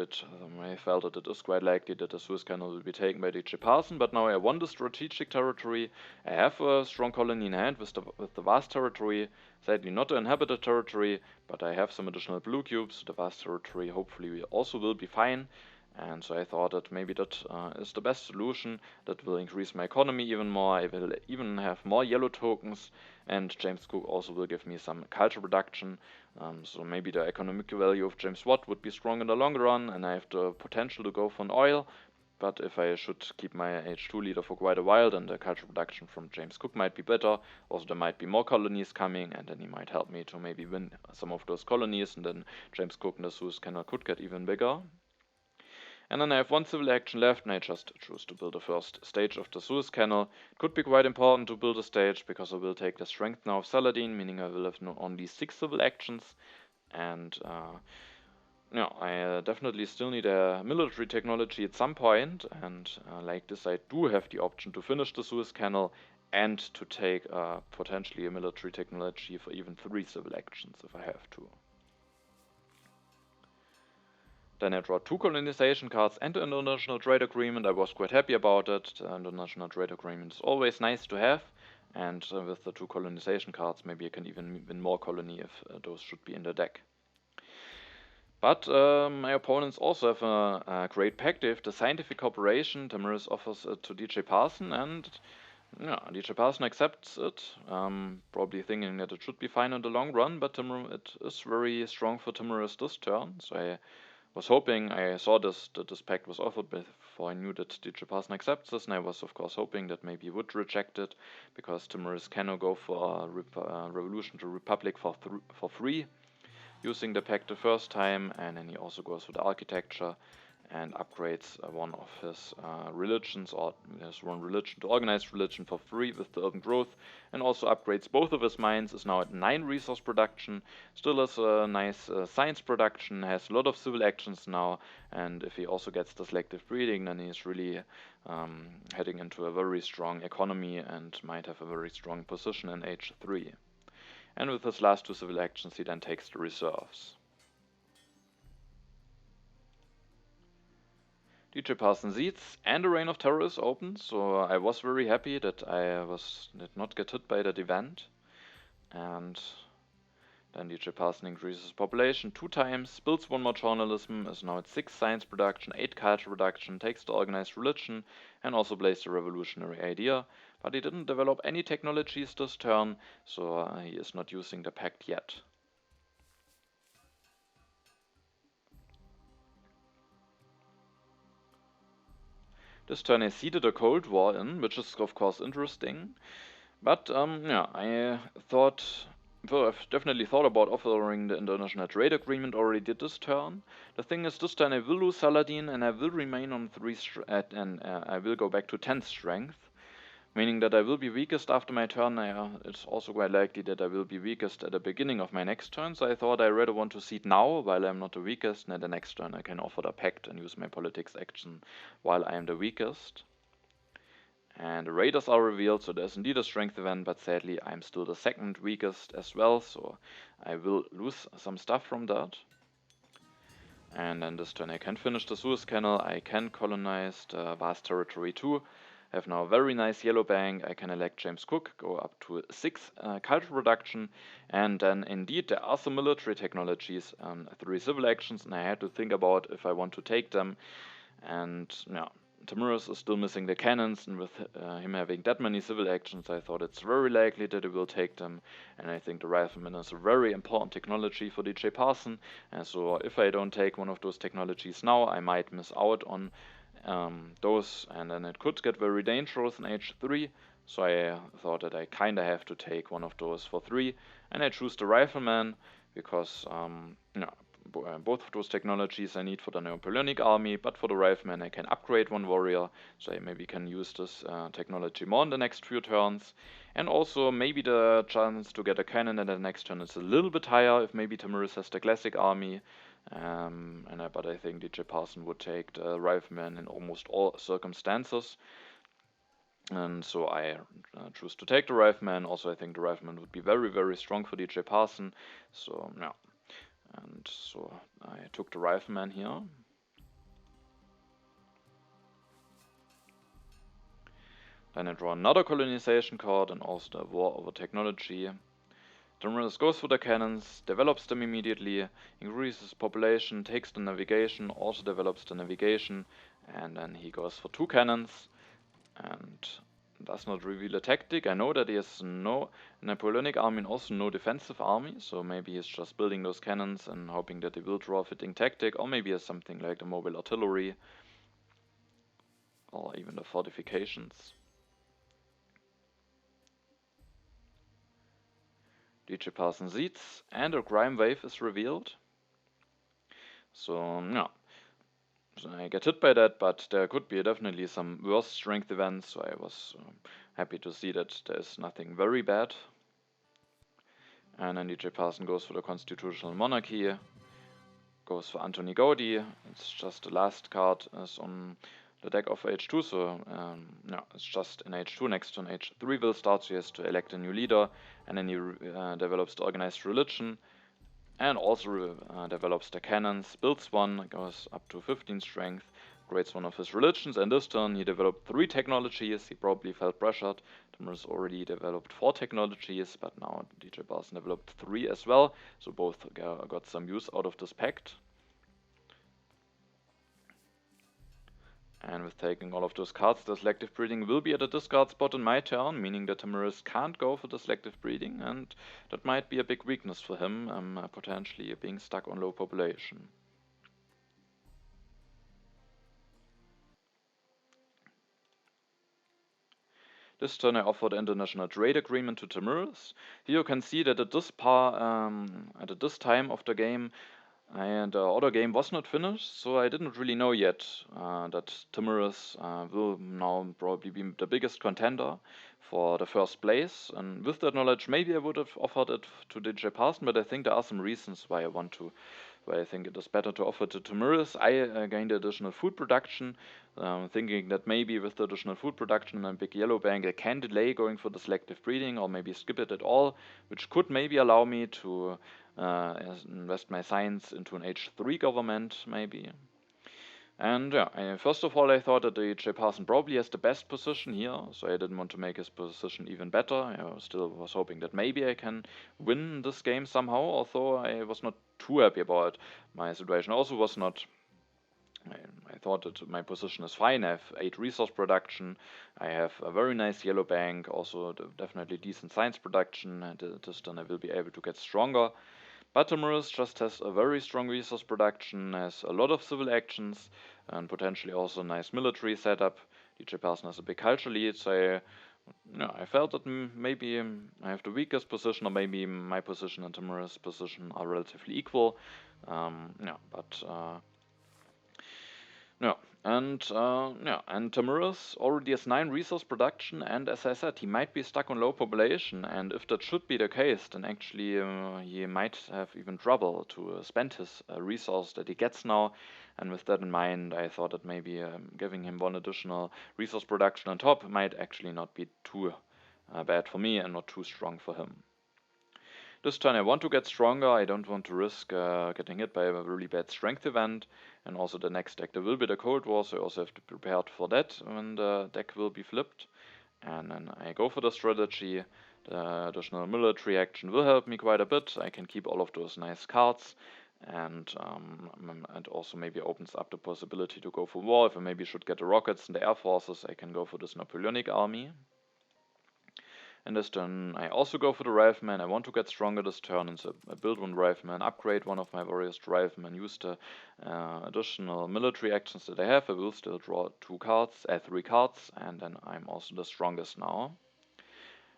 I felt that it is quite likely that the Suez Canal will be taken by DJParson. But now I won the strategic territory. I have a strong colony in hand with the vast territory. Sadly, not the inhabited territory, but I have some additional blue cubes. The vast territory hopefully also will be fine. And so I thought that maybe that is the best solution. That will increase my economy even more. I will even have more yellow tokens, and James Cook also will give me some culture reduction. So maybe the economic value of James Watt would be strong in the long run, and I have the potential to go for an oil. But if I should keep my H2 leader for quite a while, then the culture reduction from James Cook might be better. Also, there might be more colonies coming, and then he might help me to maybe win some of those colonies, and then James Cook and the Suez Canal could get even bigger. And then I have 1 civil action left, and I just choose to build the first stage of the Suez Canal. It could be quite important to build a stage, because I will take the strength now of Saladin, meaning I will have only 6 civil actions. And I definitely still need a military technology at some point, and like this I do have the option to finish the Suez Canal and to take potentially a military technology for even 3 civil actions if I have to. Then I draw 2 colonization cards and the International Trade Agreement. I was quite happy about it. The International Trade Agreement is always nice to have, and with the 2 colonization cards, maybe I can even win more colony if those should be in the deck. But my opponents also have a great pact. They have the Scientific Cooperation. Tamirys offers it to DJParson, and DJParson accepts it, probably thinking that it should be fine in the long run, but it is very strong for Tamirys this turn, so I was hoping, I saw that this pact was offered before I knew that DJParson accepts this, and I was of course hoping that maybe he would reject it, because Tamirys cannot go for a revolution to Republic for free, using the pact the first time, and then he also goes for the architecture, and upgrades one of his religions, or his one religion to organized religion for free with the urban growth, and also upgrades both of his mines, is now at 9 resource production, still has a nice science production, has a lot of civil actions now, and if he also gets the selective breeding, then he's really heading into a very strong economy and might have a very strong position in age 3. And with his last 2 civil actions, he then takes the reserves. DJParson Seeds and a Reign of Terror is open, so I was very happy that I did not get hit by that event. And then DJParson increases population 2 times, builds 1 more journalism, is now at 6 science production, 8 culture production, takes the organized religion, and also plays the revolutionary idea. But he didn't develop any technologies this turn, so he is not using the pact yet. This turn I seeded a Cold War in, which is of course interesting. But yeah, I've definitely thought about offering the international trade agreement. Already did this turn. The thing is, this turn I will lose Saladin, and I will remain on 3 and I will go back to 10 strength, meaning that I will be weakest after my turn. It's also quite likely that I will be weakest at the beginning of my next turn. So I thought I rather want to seed now while I'm not the weakest, and at the next turn I can offer the pact and use my politics action while I am the weakest. And the raiders are revealed, so there's indeed a strength event, but sadly I'm still the 2nd weakest as well, so I will lose some stuff from that. And then this turn I can finish the Suez Canal, I can colonize the vast territory too. I have now a very nice yellow bank, I can elect James Cook, go up to 6 cultural production, and then indeed there are some military technologies, 3 civil actions, and I had to think about if I want to take them. And yeah, Tamirys is still missing the cannons, and with him having that many civil actions, I thought it's very likely that he will take them. And I think the rifleman is a very important technology for DJParson, and so if I don't take one of those technologies now, I might miss out on those, and then it could get very dangerous in age 3. So I thought that I kinda have to take one of those for 3, and I choose the rifleman because both of those technologies I need for the Napoleonic army, but for the rifleman I can upgrade 1 warrior, so I maybe can use this technology more in the next few turns. And also maybe the chance to get a cannon in the next turn is a little bit higher if maybe Tamirys has the classic army. But I think DJParson would take the rifleman in almost all circumstances. And so I choose to take the rifleman. Also, I think the rifleman would be very, very strong for DJParson. So, yeah. And so I took the rifleman here. Then I draw another colonization card and also the war over technology. Tamirys goes for the cannons, develops them immediately, increases population, takes the navigation, also develops the navigation, and then he goes for 2 cannons and does not reveal a tactic. I know that he has no Napoleonic army and also no defensive army, so maybe he's just building those cannons and hoping that he will draw a fitting tactic, or maybe he has something like the mobile artillery or even the fortifications. DJParson Seeds and a crime wave is revealed. So yeah, so I get hit by that, but there could be definitely some worse strength events, so I was happy to see that there's nothing very bad. And then DJParson goes for the constitutional monarchy, goes for Anthony Gaudi. It's just the last card is on the deck of H2, so it's just in H2. Next turn H3 will start, so he has to elect a new leader, and then he develops the organized religion, and also develops the cannons, builds 1, goes up to 15 strength, creates 1 of his religions, and this turn he developed 3 technologies. He probably felt pressured. Tamirys already developed 4 technologies, but now DJParson developed 3 as well, so both got some use out of this pact. And with taking all of those cards, the selective breeding will be at a discard spot in my turn, meaning that Tamirys can't go for the selective breeding, and that might be a big weakness for him, potentially being stuck on low population. This turn I offered international trade agreement to Tamirys. Here you can see that at this time of the game, And the other game was not finished, so I didn't really know yet that Tamirys will now probably be the biggest contender for the first place. And with that knowledge, maybe I would have offered it to DJParson, but I think there are some reasons why I think it is better to offer to Tamirys. I gained additional food production, thinking that maybe with the additional food production and big yellow bank, I can delay going for the selective breeding or maybe skip it at all, which could maybe allow me to invest my science into an H3 government, maybe. And yeah, first of all, I thought that the DJParson probably has the best position here, so I didn't want to make his position even better. I still was hoping that maybe I can win this game somehow, although I was not too happy about my situation. Also was not. I thought that my position is fine. I have 8 resource production. I have a very nice yellow bank, also definitely decent science production, and this turn I will be able to get stronger. But Tamirys just has a very strong resource production, has a lot of civil actions, and potentially also a nice military setup. DJParson has a big culture lead, so I felt that maybe I have the weakest position, or maybe my position and Tamirys' position are relatively equal. And Tamirys already has 9 resource production, and as I said, he might be stuck on low population, and if that should be the case, then actually he might have even trouble to spend his resource that he gets now. And with that in mind, I thought that maybe giving him 1 additional resource production on top might actually not be too bad for me and not too strong for him. This turn I want to get stronger. I don't want to risk getting hit by a really bad strength event. And also the next deck there will be the Cold War, so I also have to be prepared for that when the deck will be flipped. And then I go for the strategy. The additional military action will help me quite a bit. I can keep all of those nice cards. And also maybe opens up the possibility to go for war. If I maybe should get the rockets and the air forces, I can go for this Napoleonic army. And this turn I also go for the Rifleman. I want to get stronger this turn, and so I build 1 Rifleman, upgrade one of my warriors to Rifleman, use the additional military actions that I have. I will still draw 3 cards, and then I'm also the strongest now.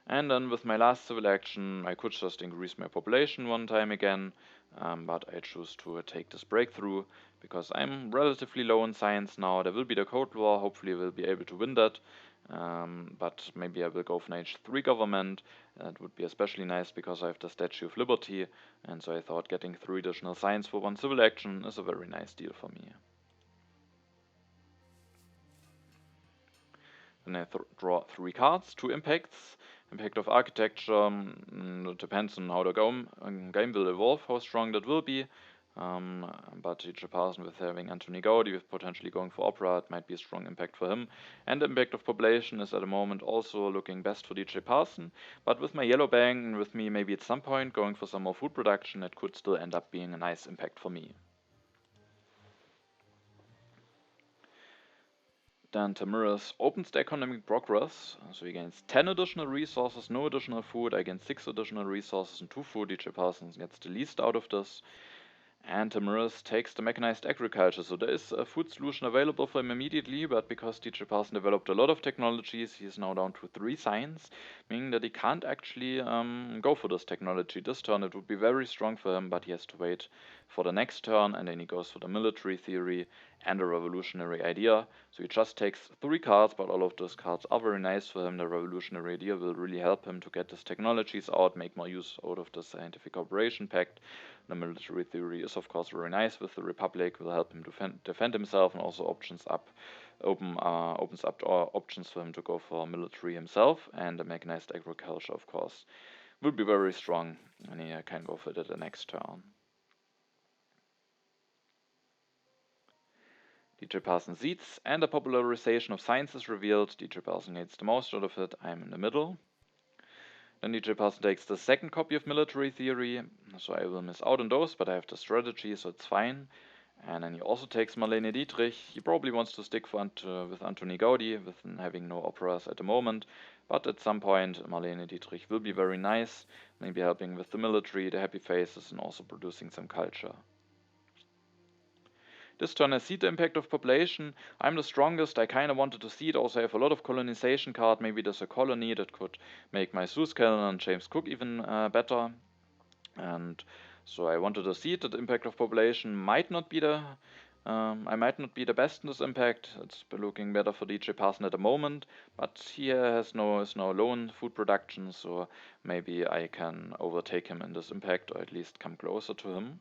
And then with my last civil action, I could just increase my population 1 time again, but I choose to take this breakthrough, because I'm relatively low in science now. There will be the Cold War, hopefully I will be able to win that. But maybe I will go for an H3 government. That would be especially nice because I have the Statue of Liberty, and so I thought getting 3 additional science for 1 civil action is a very nice deal for me. Then I draw 3 cards, 2 impacts. Impact of Architecture depends on how the game will evolve, how strong that will be. But DJParson with having Anthony Gaudi, with potentially going for Opera, it might be a strong impact for him. And the impact of Population is at the moment also looking best for DJParson. But with my yellow bank and with me maybe at some point going for some more food production, it could still end up being a nice impact for me. Then Tamirys opens the economic progress, so he gains 10 additional resources, no additional food. I gain 6 additional resources and 2 food. DJParson gets the least out of this. And Tamirys takes the mechanized agriculture, so there is a food solution available for him immediately, but because DJParson developed a lot of technologies, he is now down to 3 science, meaning that he can't actually go for this technology this turn. It would be very strong for him, but he has to wait for the next turn, and then he goes for the military theory and a revolutionary idea. So he just takes 3 cards, but all of those cards are very nice for him. The revolutionary idea will really help him to get his technologies out, make more use out of the Scientific Cooperation Pact. The military theory is of course very nice with the Republic, will help him defend himself, and also opens up options for him to go for military himself. And the mechanized agriculture of course will be very strong, and he can go for it the next turn. DJParson seeds, and the popularization of science is revealed. DJParson gets the most out of it. I'm in the middle. Then DJParson takes the 2nd copy of military theory, so I will miss out on those, but I have the strategy, so it's fine. And then he also takes Marlene Dietrich. He probably wants to stick with Anthony Gaudi, with having no operas at the moment, but at some point Marlene Dietrich will be very nice, maybe helping with the military, the happy faces, and also producing some culture. This turn I see the impact of population. I'm the strongest. I kind of wanted to see it. Also, I have a lot of colonization card. Maybe there's a colony that could make my Zeus Cannon and James Cook even better. And So I wanted to see that the impact of population might not be the I might not be the best in this impact. It's looking better for DJParson at the moment, but he is now low in food production, so maybe I can overtake him in this impact, or at least come closer to him.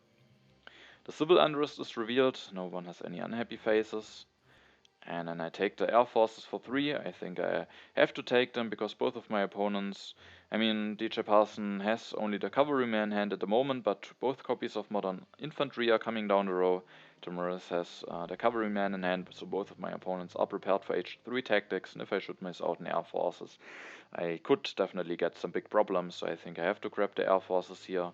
The civil unrest is revealed. No one has any unhappy faces. And then I take the air forces for 3. I think I have to take them because both of my opponents, I mean, DJParson has only the cavalryman in hand at the moment, but both copies of modern infantry are coming down the row. Tamirys has the cavalryman in hand, so both of my opponents are prepared for H3 tactics, and if I should miss out on air forces, I could definitely get some big problems, so I think I have to grab the air forces here.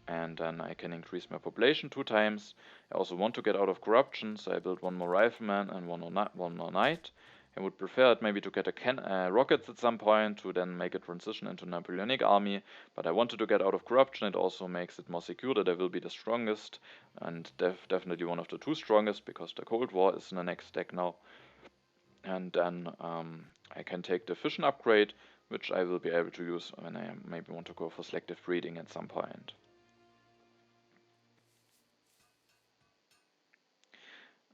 And then I can increase my population 2 times. I also want to get out of corruption, so I build 1 more rifleman and 1 more knight. I would prefer it maybe to get rockets at some point to then make a transition into Napoleonic army, but I wanted to get out of corruption. It also makes it more secure that I will be the strongest, and definitely one of the 2 strongest, because the Cold War is in the next deck now. And then I can take the fission upgrade, which I will be able to use when I maybe want to go for selective breeding at some point.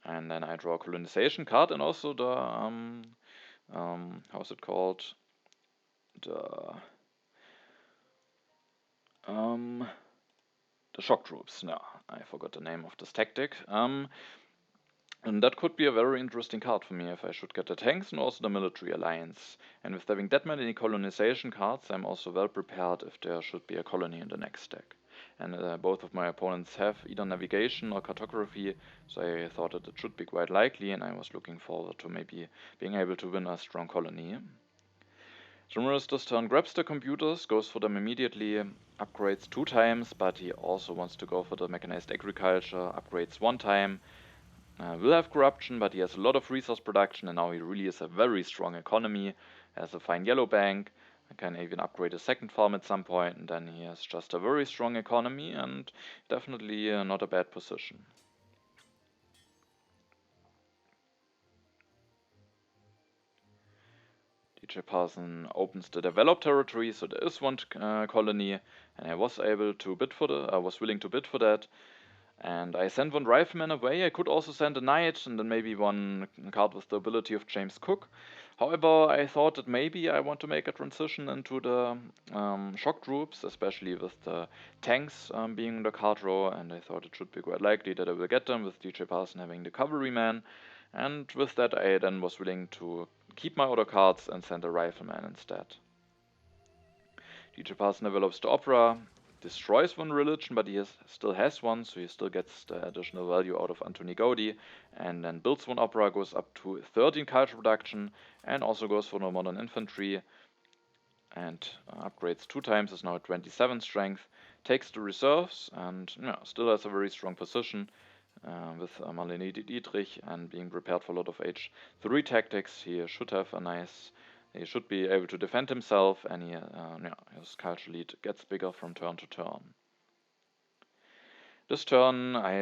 And then I draw a colonization card, and also the how's it called? The shock troops. No, I forgot the name of this tactic. And that could be a very interesting card for me if I should get the tanks and also the military alliance. And with having that many colonization cards, I'm also well prepared if there should be a colony in the next deck. And both of my opponents have either navigation or cartography, so I thought that it should be quite likely, and I was looking forward to maybe being able to win a strong colony. Tamirys this turn grabs the computers, goes for them immediately, upgrades 2 times, but he also wants to go for the mechanized agriculture, upgrades 1 time. Will have corruption, but he has a lot of resource production, and now he really is a very strong economy, has a fine yellow bank. I can even upgrade a second farm at some point, and then he has just a very strong economy and definitely not a bad position. DJParson opens the developed territory, so there is 1 colony, and I was willing to bid for that. And I sent 1 rifleman away. I could also send a knight and then maybe 1 card with the ability of James Cook. However, I thought that maybe I want to make a transition into the shock troops, especially with the tanks being the card row, and I thought it should be quite likely that I will get them with DJParson having the cavalryman. And with that, I then was willing to keep my other cards and send a rifleman instead. DJParson develops the opera, destroys 1 religion, but he still has 1, so he still gets the additional value out of Antoni Gaudi, and then builds 1 opera, goes up to 13 culture production, and also goes for the modern infantry, and upgrades 2 times, is now at 27 strength, takes the reserves, and still has a very strong position with Marlene Dietrich and being prepared for a lot of H3 tactics. He should be able to defend himself, and his culture lead gets bigger from turn to turn. This turn, I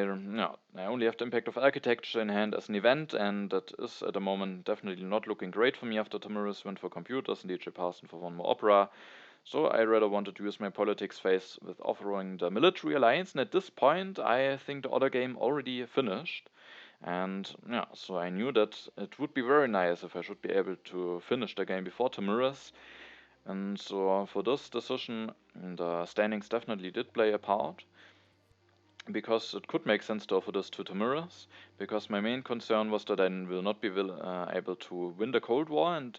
only have the impact of architecture in hand as an event, and that is at the moment definitely not looking great for me after Tamirys went for computers and DJParson for 1 more opera. So I rather wanted to use my politics phase with offering the military alliance, and at this point I think the other game already finished. And so I knew that it would be very nice if I should be able to finish the game before Tamirys. And so for this decision, the standings definitely did play a part, because it could make sense to offer this to Tamirys, because my main concern was that I will not be able to win the Cold War, and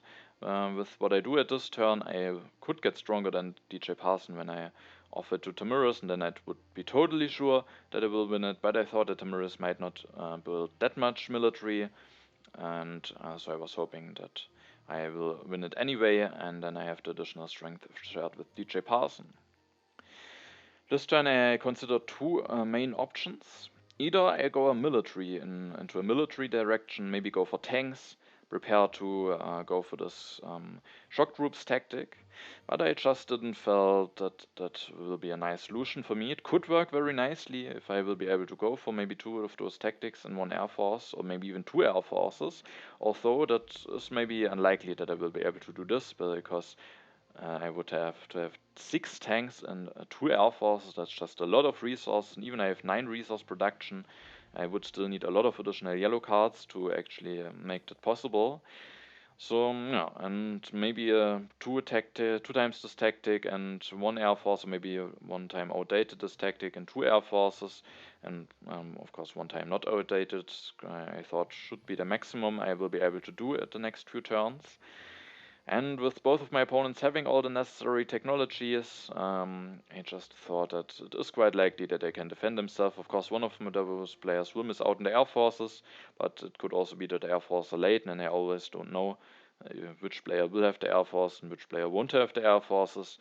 with what I do at this turn, I could get stronger than DJParson when I offer it to Tamirys, and then I would be totally sure that I will win it, but I thought that Tamirys might not build that much military, and so I was hoping that I will win it anyway, and then I have the additional strength shared with DJParson. This turn I consider 2 main options. Either I go into a military direction, maybe go for tanks, prepare to go for this shock troops tactic, but I just didn't felt that will be a nice solution for me. It could work very nicely if I will be able to go for maybe 2 of those tactics in 1 air force, or maybe even 2 air forces, although that is maybe unlikely that I will be able to do this, because I would have to have 6 tanks and 2 air forces. That's just a lot of resources, and even I have 9 resource production. I would still need a lot of additional yellow cards to actually make that possible. So yeah, and maybe two times this tactic and 1 air force, or maybe 1 time outdated this tactic and 2 air forces, and of course 1 time not outdated. I thought should be the maximum I will be able to do at the next few turns. And with both of my opponents having all the necessary technologies, I just thought that it is quite likely that they can defend themselves. Of course, one of those players will miss out on the air forces, but it could also be that the air forces are late, and I always don't know which player will have the air force and which player won't have the air forces.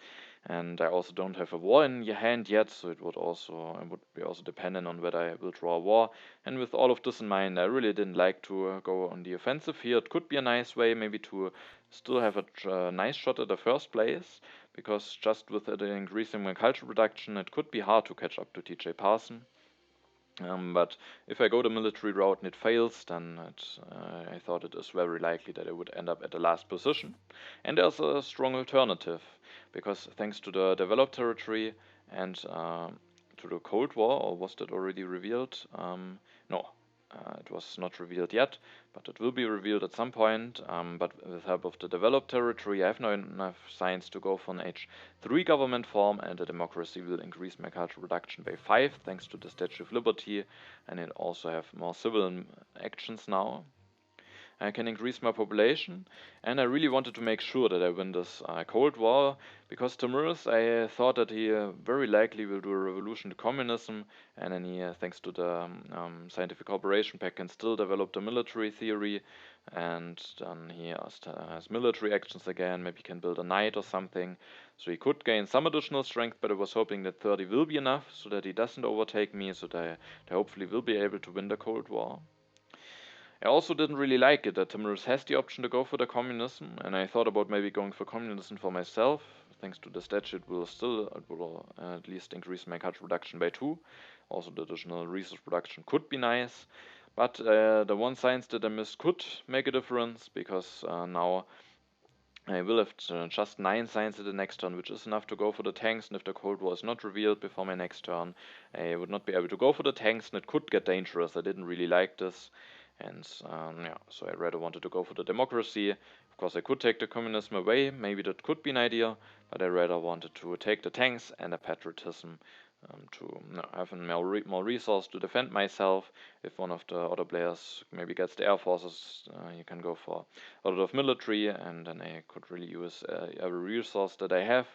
And I also don't have a war in your hand yet, so I would be also dependent on whether I will draw a war. And with all of this in mind, I really didn't like to go on the offensive here. It could be a nice way maybe to still have a nice shot at the first place, because just with the increasing my culture production, it could be hard to catch up to DJParson. But if I go the military route and it fails, then I thought it is very likely that I would end up at the last position. And there's a strong alternative, because thanks to the developed territory and to the Cold War, or was that already revealed? No, it was not revealed yet, but it will be revealed at some point. But with help of the developed territory, I have now enough science to go for an H3 government form, and the democracy will increase my cultural production by 5 thanks to the Statue of Liberty, and it also have more civil actions now. I can increase my population, and I really wanted to make sure that I win this Cold War, because Tamirys, I thought that he very likely will do a revolution to communism, and then he, thanks to the scientific cooperation pact, can still develop the military theory, and then he has military actions again, maybe he can build a knight or something, so he could gain some additional strength, but I was hoping that 30 will be enough, so that he doesn't overtake me, so that I hopefully will be able to win the Cold War. I also didn't really like it that Tamirys has the option to go for the communism, and I thought about maybe going for communism for myself. Thanks to the statute, it will at least increase my culture production by 2. Also, the additional resource production could be nice, but the one science that I missed could make a difference, because now I will have just 9 science at the next turn, which is enough to go for the tanks, and if the Cold War is not revealed before my next turn, I would not be able to go for the tanks, and it could get dangerous. I didn't really like this. And yeah, so I rather wanted to go for the democracy. Of course, I could take the communism away, maybe that could be an idea, but I rather wanted to take the tanks and the patriotism to have more resource to defend myself. If one of the other players maybe gets the air forces, you can go for a lot of military, and then I could really use every resource that I have.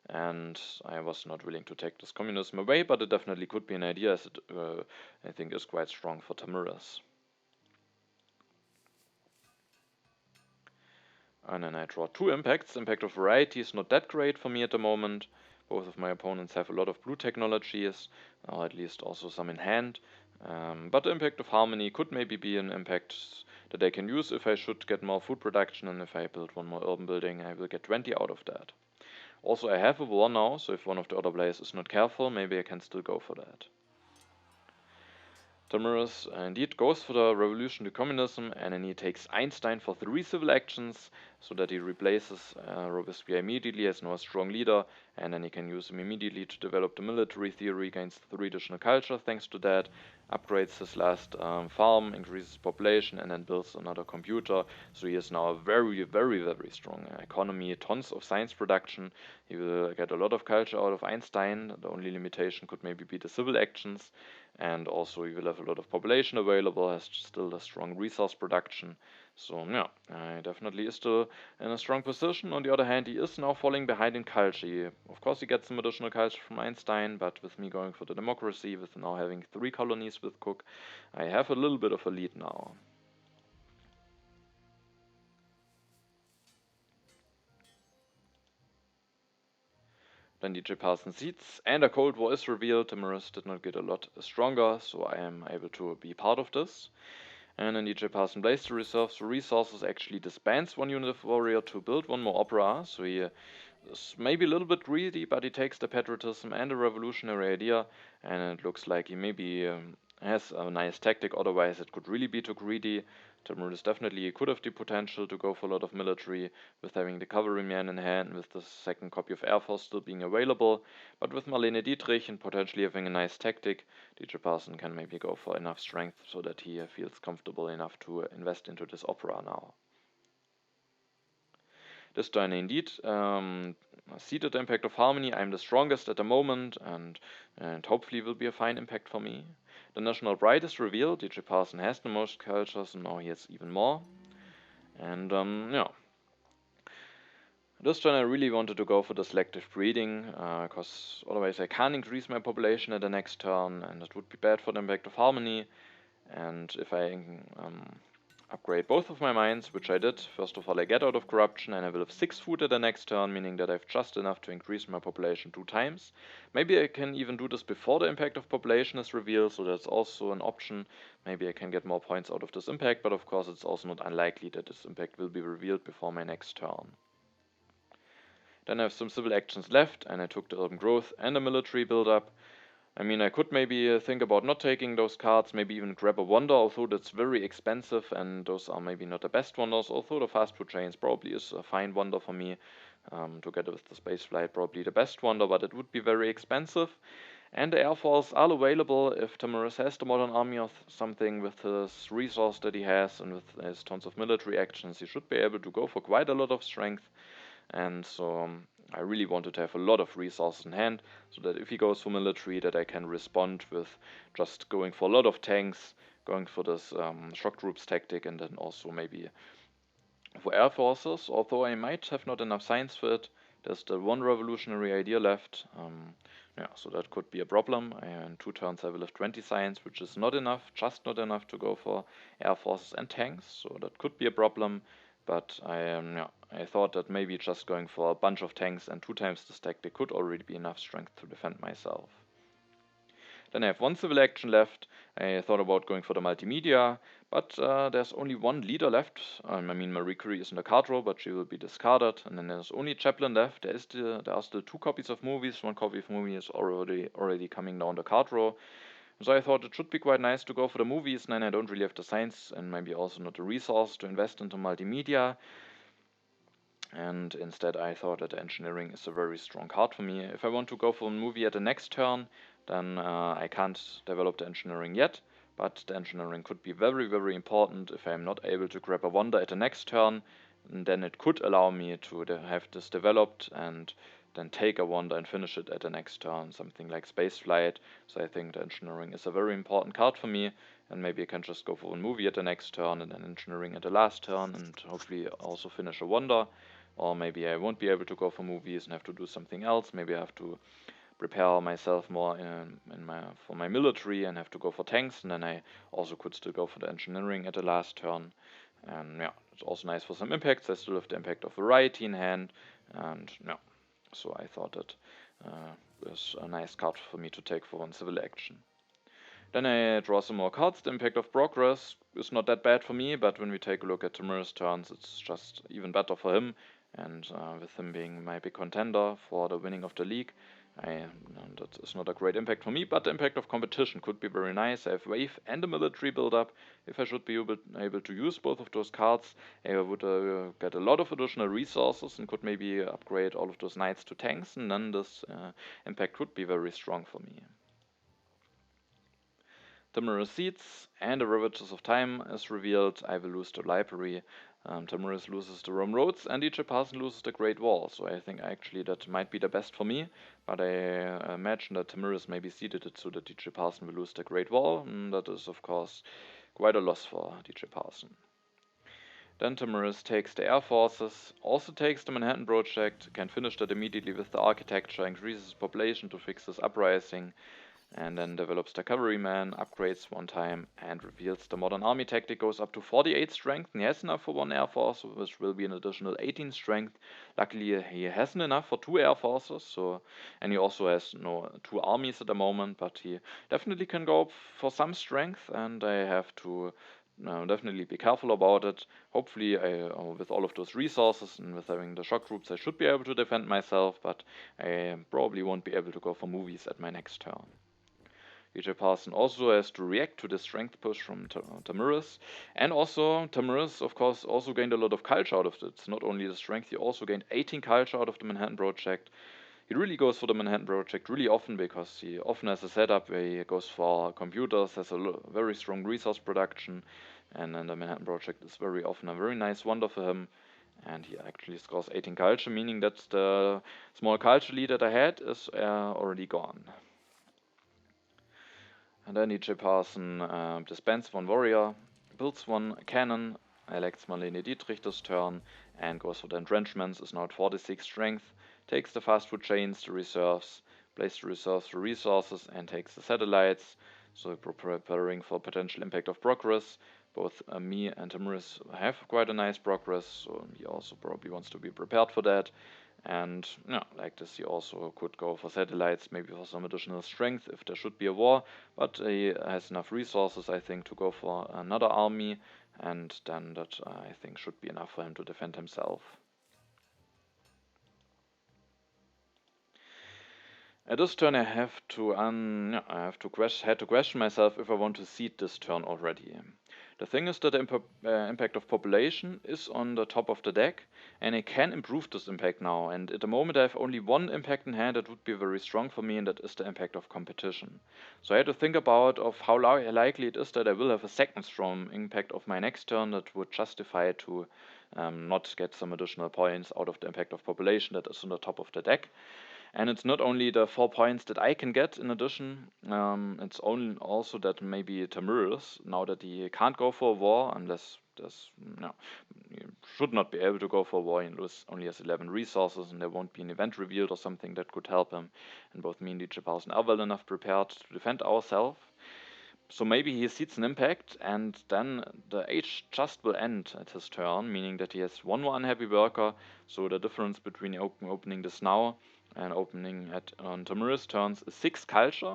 And I was not willing to take this communism away, but it definitely could be an idea, as it I think is quite strong for Tamirys. And then I draw 2 impacts. Impact of Variety is not that great for me at the moment. Both of my opponents have a lot of blue technologies, or at least also some in hand. But the Impact of Harmony could maybe be an impact that I can use if I should get more food production, and if I build 1 more urban building, I will get 20 out of that. Also, I have a war now, so if one of the other players is not careful, maybe I can still go for that. Tamirys indeed goes for the revolution to communism, and then he takes Einstein for 3 civil actions, so that he replaces Robespierre immediately as now a strong leader, and then he can use him immediately to develop the military theory, gains 3 additional culture thanks to that, upgrades his last farm, increases population, and then builds another computer. So he is now a very, very, very strong economy, tons of science production. He will get a lot of culture out of Einstein. The only limitation could maybe be the civil actions. And also he will have a lot of population available, has still a strong resource production. So yeah, he definitely is still in a strong position. On the other hand, he is now falling behind in culture. Of course, he gets some additional culture from Einstein, but with me going for the democracy, with now having 3 colonies with Cook, I have a little bit of a lead now. Then DJParson seats, and a Cold War is revealed. Tamirys did not get a lot stronger, so I am able to be part of this. And then DJParson plays the resources, actually disbands 1 unit of warrior to build 1 more opera, so he is maybe a little bit greedy, but he takes the patriotism and the revolutionary idea, and it looks like he maybe has a nice tactic, otherwise it could really be too greedy. Tamirys definitely could have the potential to go for a lot of military with having the cavalryman in hand, with the second copy of Air Force still being available, but with Marlene Dietrich and potentially having a nice tactic, DJ Parson can maybe go for enough strength so that he feels comfortable enough to invest into this opera now. This turn indeed seeded the impact of Harmony. I'm the strongest at the moment, and hopefully will be a fine impact for me. The National Bride is revealed. DJ Parson has the most cultures, and now he has even more. And yeah. This turn I really wanted to go for the selective breeding, because otherwise I can't increase my population at the next turn, and it would be bad for the impact of Harmony. And if I upgrade both of my mines, which I did, first of all I get out of corruption and I will have 6 food at the next turn, meaning that I have just enough to increase my population 2 times. Maybe I can even do this before the impact of population is revealed, so that's also an option. Maybe I can get more points out of this impact, but of course it's also not unlikely that this impact will be revealed before my next turn. Then I have some civil actions left, and I took the urban growth and the military build-up. I mean, I could maybe think about not taking those cards, maybe even grab a wonder, although that's very expensive, and those are maybe not the best wonders, although the fast food chains probably is a fine wonder for me, together with the space flight, probably the best wonder, but it would be very expensive. And the Air Force are available if Tamirys has the modern army or something with his resource that he has, and with his tons of military actions, he should be able to go for quite a lot of strength. And so I really wanted to have a lot of resources in hand, so that if he goes for military, that I can respond with just going for a lot of tanks, going for this shock troops tactic, and then also maybe for air forces, although I might have not enough science for it. There's the one revolutionary idea left. Yeah, so that could be a problem. In 2 turns I will have 20 science, which is not enough, just not enough to go for air forces and tanks, so that could be a problem. But I thought that maybe just going for a bunch of tanks and 2 times the stack, there could already be enough strength to defend myself. Then I have 1 civil action left. I thought about going for the multimedia, but there's only 1 leader left. I mean, Marie Curie is in the card row, but she will be discarded. And then there's only Chaplin left. There are still 2 copies of movies. 1 copy of movie is already coming down the card row. So I thought it should be quite nice to go for the movies, and then I don't really have the science and maybe also not the resource to invest into multimedia. And instead I thought that engineering is a very strong card for me. If I want to go for a movie at the next turn, then I can't develop the engineering yet, but the engineering could be very, very important. If I'm not able to grab a wonder at the next turn, then it could allow me to have this developed and then take a wonder and finish it at the next turn, something like spaceflight. So I think the engineering is a very important card for me, and maybe I can just go for a movie at the next turn and then engineering at the last turn, and hopefully also finish a wonder. Or maybe I won't be able to go for movies and have to do something else. Maybe I have to prepare myself more for my military and have to go for tanks, and then I also could still go for the engineering at the last turn. And yeah, it's also nice for some impacts. I still have the impact of variety in hand, and yeah, so I thought that was a nice card for me to take for 1 civil action. Then I draw some more cards. The impact of progress is not that bad for me, but when we take a look at Tamirys' turns, it's just even better for him. And with him being my big contender for the winning of the league, that is not a great impact for me, but the impact of competition could be very nice. I have wave and a military build-up. If I should be able to use both of those cards, I would get a lot of additional resources and could maybe upgrade all of those knights to tanks, and then this impact could be very strong for me. Tamirys Seeds and the Ravages of Time is revealed. I will lose the library. Tamirys loses the Rome Roads, and DJ Parson loses the Great Wall. So I think actually that might be the best for me. But I imagine that Tamirys maybe seeded it so that DJ Parson will lose the Great Wall. And that is, of course, quite a loss for DJ Parson. Then Tamirys takes the Air Forces, also takes the Manhattan Project, can finish that immediately with the architecture, increases population to fix this uprising, and then develops the cavalryman, upgrades 1 time, and reveals the modern army tactic, goes up to 48 strength, and he has enough for 1 air force, which will be an additional 18 strength. Luckily he hasn't enough for 2 air forces, and he also has 2 armies at the moment, but he definitely can go for some strength, and I have to definitely be careful about it. Hopefully with all of those resources and with having the shock troops, I should be able to defend myself, but I probably won't be able to go for movies at my next turn. DJParson also has to react to the strength push from Tamirys. And also, Tamirys, of course, also gained a lot of culture out of it. It's not only the strength, he also gained 18 culture out of the Manhattan Project. He really goes for the Manhattan Project really often because he often has a setup where he goes for computers, has a very strong resource production, and then the Manhattan Project is very often a very nice wonder for him. And he actually scores 18 culture, meaning that the small culture lead that I had is already gone. And then DJParson dispenses one warrior, builds one cannon, elects Marlene Dietrich this turn, and goes for the entrenchments, is now at 46 strength, takes the fast food chains, the reserves, plays the reserves for resources, and takes the satellites, so preparing for potential impact of progress. Both me and Tamirys have quite a nice progress, so he also probably wants to be prepared for that. And yeah, like this, he also could go for satellites, maybe for some additional strength if there should be a war. But he has enough resources, I think, to go for another army, and then that I think should be enough for him to defend himself. At this turn, I have to had to question myself if I want to seed this turn already. The thing is that the impact of population is on the top of the deck, and I can improve this impact now. And at the moment, I have only one impact in hand that would be very strong for me, and that is the impact of competition. So I had to think about of how likely it is that I will have a second strong impact of my next turn that would justify to not get some additional points out of the impact of population that is on the top of the deck. And it's not only the 4 points that I can get in addition, it's only also that maybe Tamirys, now that he can't go for a war unless he should not be able to go for a war, he only has 11 resources and there won't be an event revealed or something that could help him. And both me and DJParson are well enough prepared to defend ourselves. So maybe he seeds an impact, and then the age just will end at his turn, meaning that he has one more unhappy worker. So the difference between opening this now and opening on Tamirys turns is 6 culture.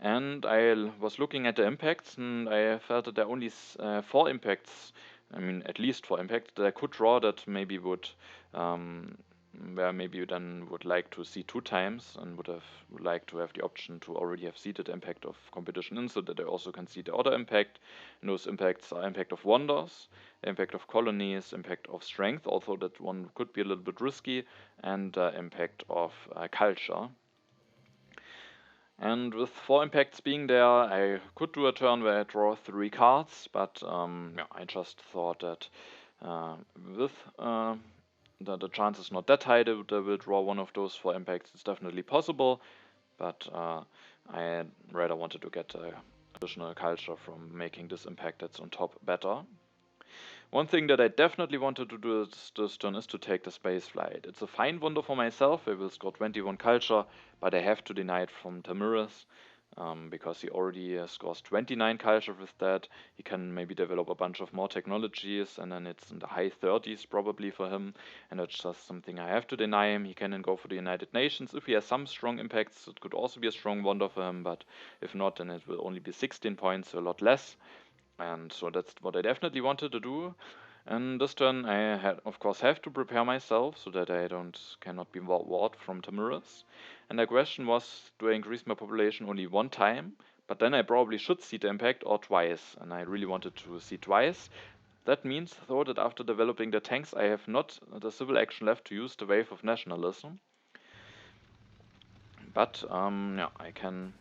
And I was looking at the impacts, and I felt that there are only 4 impacts. I mean, at least 4 impacts that I could draw that maybe would where maybe you then would like to see 2 times and would like to have the option to already have seeded impact of competition in, so that I also can see the other impact. And those impacts are impact of wonders, impact of colonies, impact of strength, although that one could be a little bit risky, and impact of culture. And with 4 impacts being there, I could do a turn where I draw 3 cards, but I just thought that with the chance is not that high that I will draw one of those 4 impacts. It's definitely possible, but I rather wanted to get additional culture from making this impact that's on top better. One thing that I definitely wanted to do this turn is to take the space flight. It's a fine wonder for myself. I will score 21 culture, but I have to deny it from Tamirys. Because he already scores 29 culture with that. He can maybe develop a bunch of more technologies, and then it's in the high 30s probably for him, and that's just something I have to deny him. He can then go for the United Nations. If he has some strong impacts, it could also be a strong wonder for him, but if not, then it will only be 16 points, so a lot less. And so that's what I definitely wanted to do. And this turn I of course have to prepare myself so that I cannot be warred from Tamirys. And the question was, do I increase my population only 1 time? But then I probably should see the impact, or twice, and I really wanted to see twice. That means, though, that after developing the tanks, I have not the civil action left to use the wave of nationalism. But I can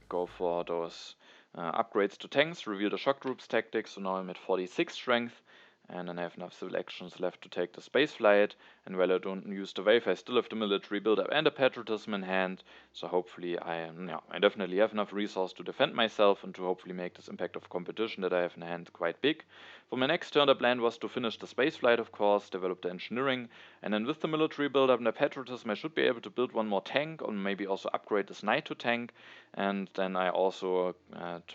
go for those upgrades to tanks, reveal the shock troops tactics, so now I'm at 46 strength. And then I have enough civil actions left to take the space flight, and while I don't use the wave, I still have the military buildup and the patriotism in hand, so hopefully I definitely have enough resource to defend myself and to hopefully make this impact of competition that I have in hand quite big. For my next turn, the plan was to finish the space flight, of course, develop the engineering, and then with the military buildup and the patriotism, I should be able to build one more tank, or maybe also upgrade this knight to tank, and then I also,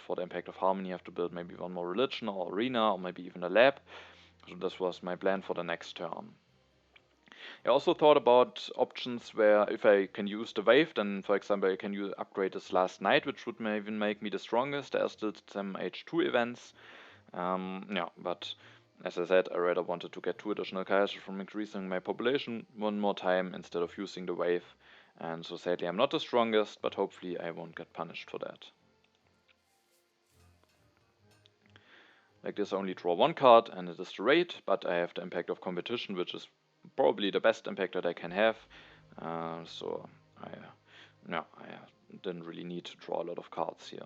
for the impact of harmony, have to build maybe one more religion or arena, or maybe even a lab. So this was my plan for the next turn. I also thought about options where if I can use the wave, then for example I can upgrade this last knight, which would even make me the strongest. There are still some H2 events. But as I said, I rather wanted to get 2 additional culture from increasing my population 1 more time instead of using the wave. And so sadly I'm not the strongest, but hopefully I won't get punished for that. Like this, I only draw one card, and it is the raid, but I have the impact of competition, which is probably the best impact that I can have. So I didn't really need to draw a lot of cards here.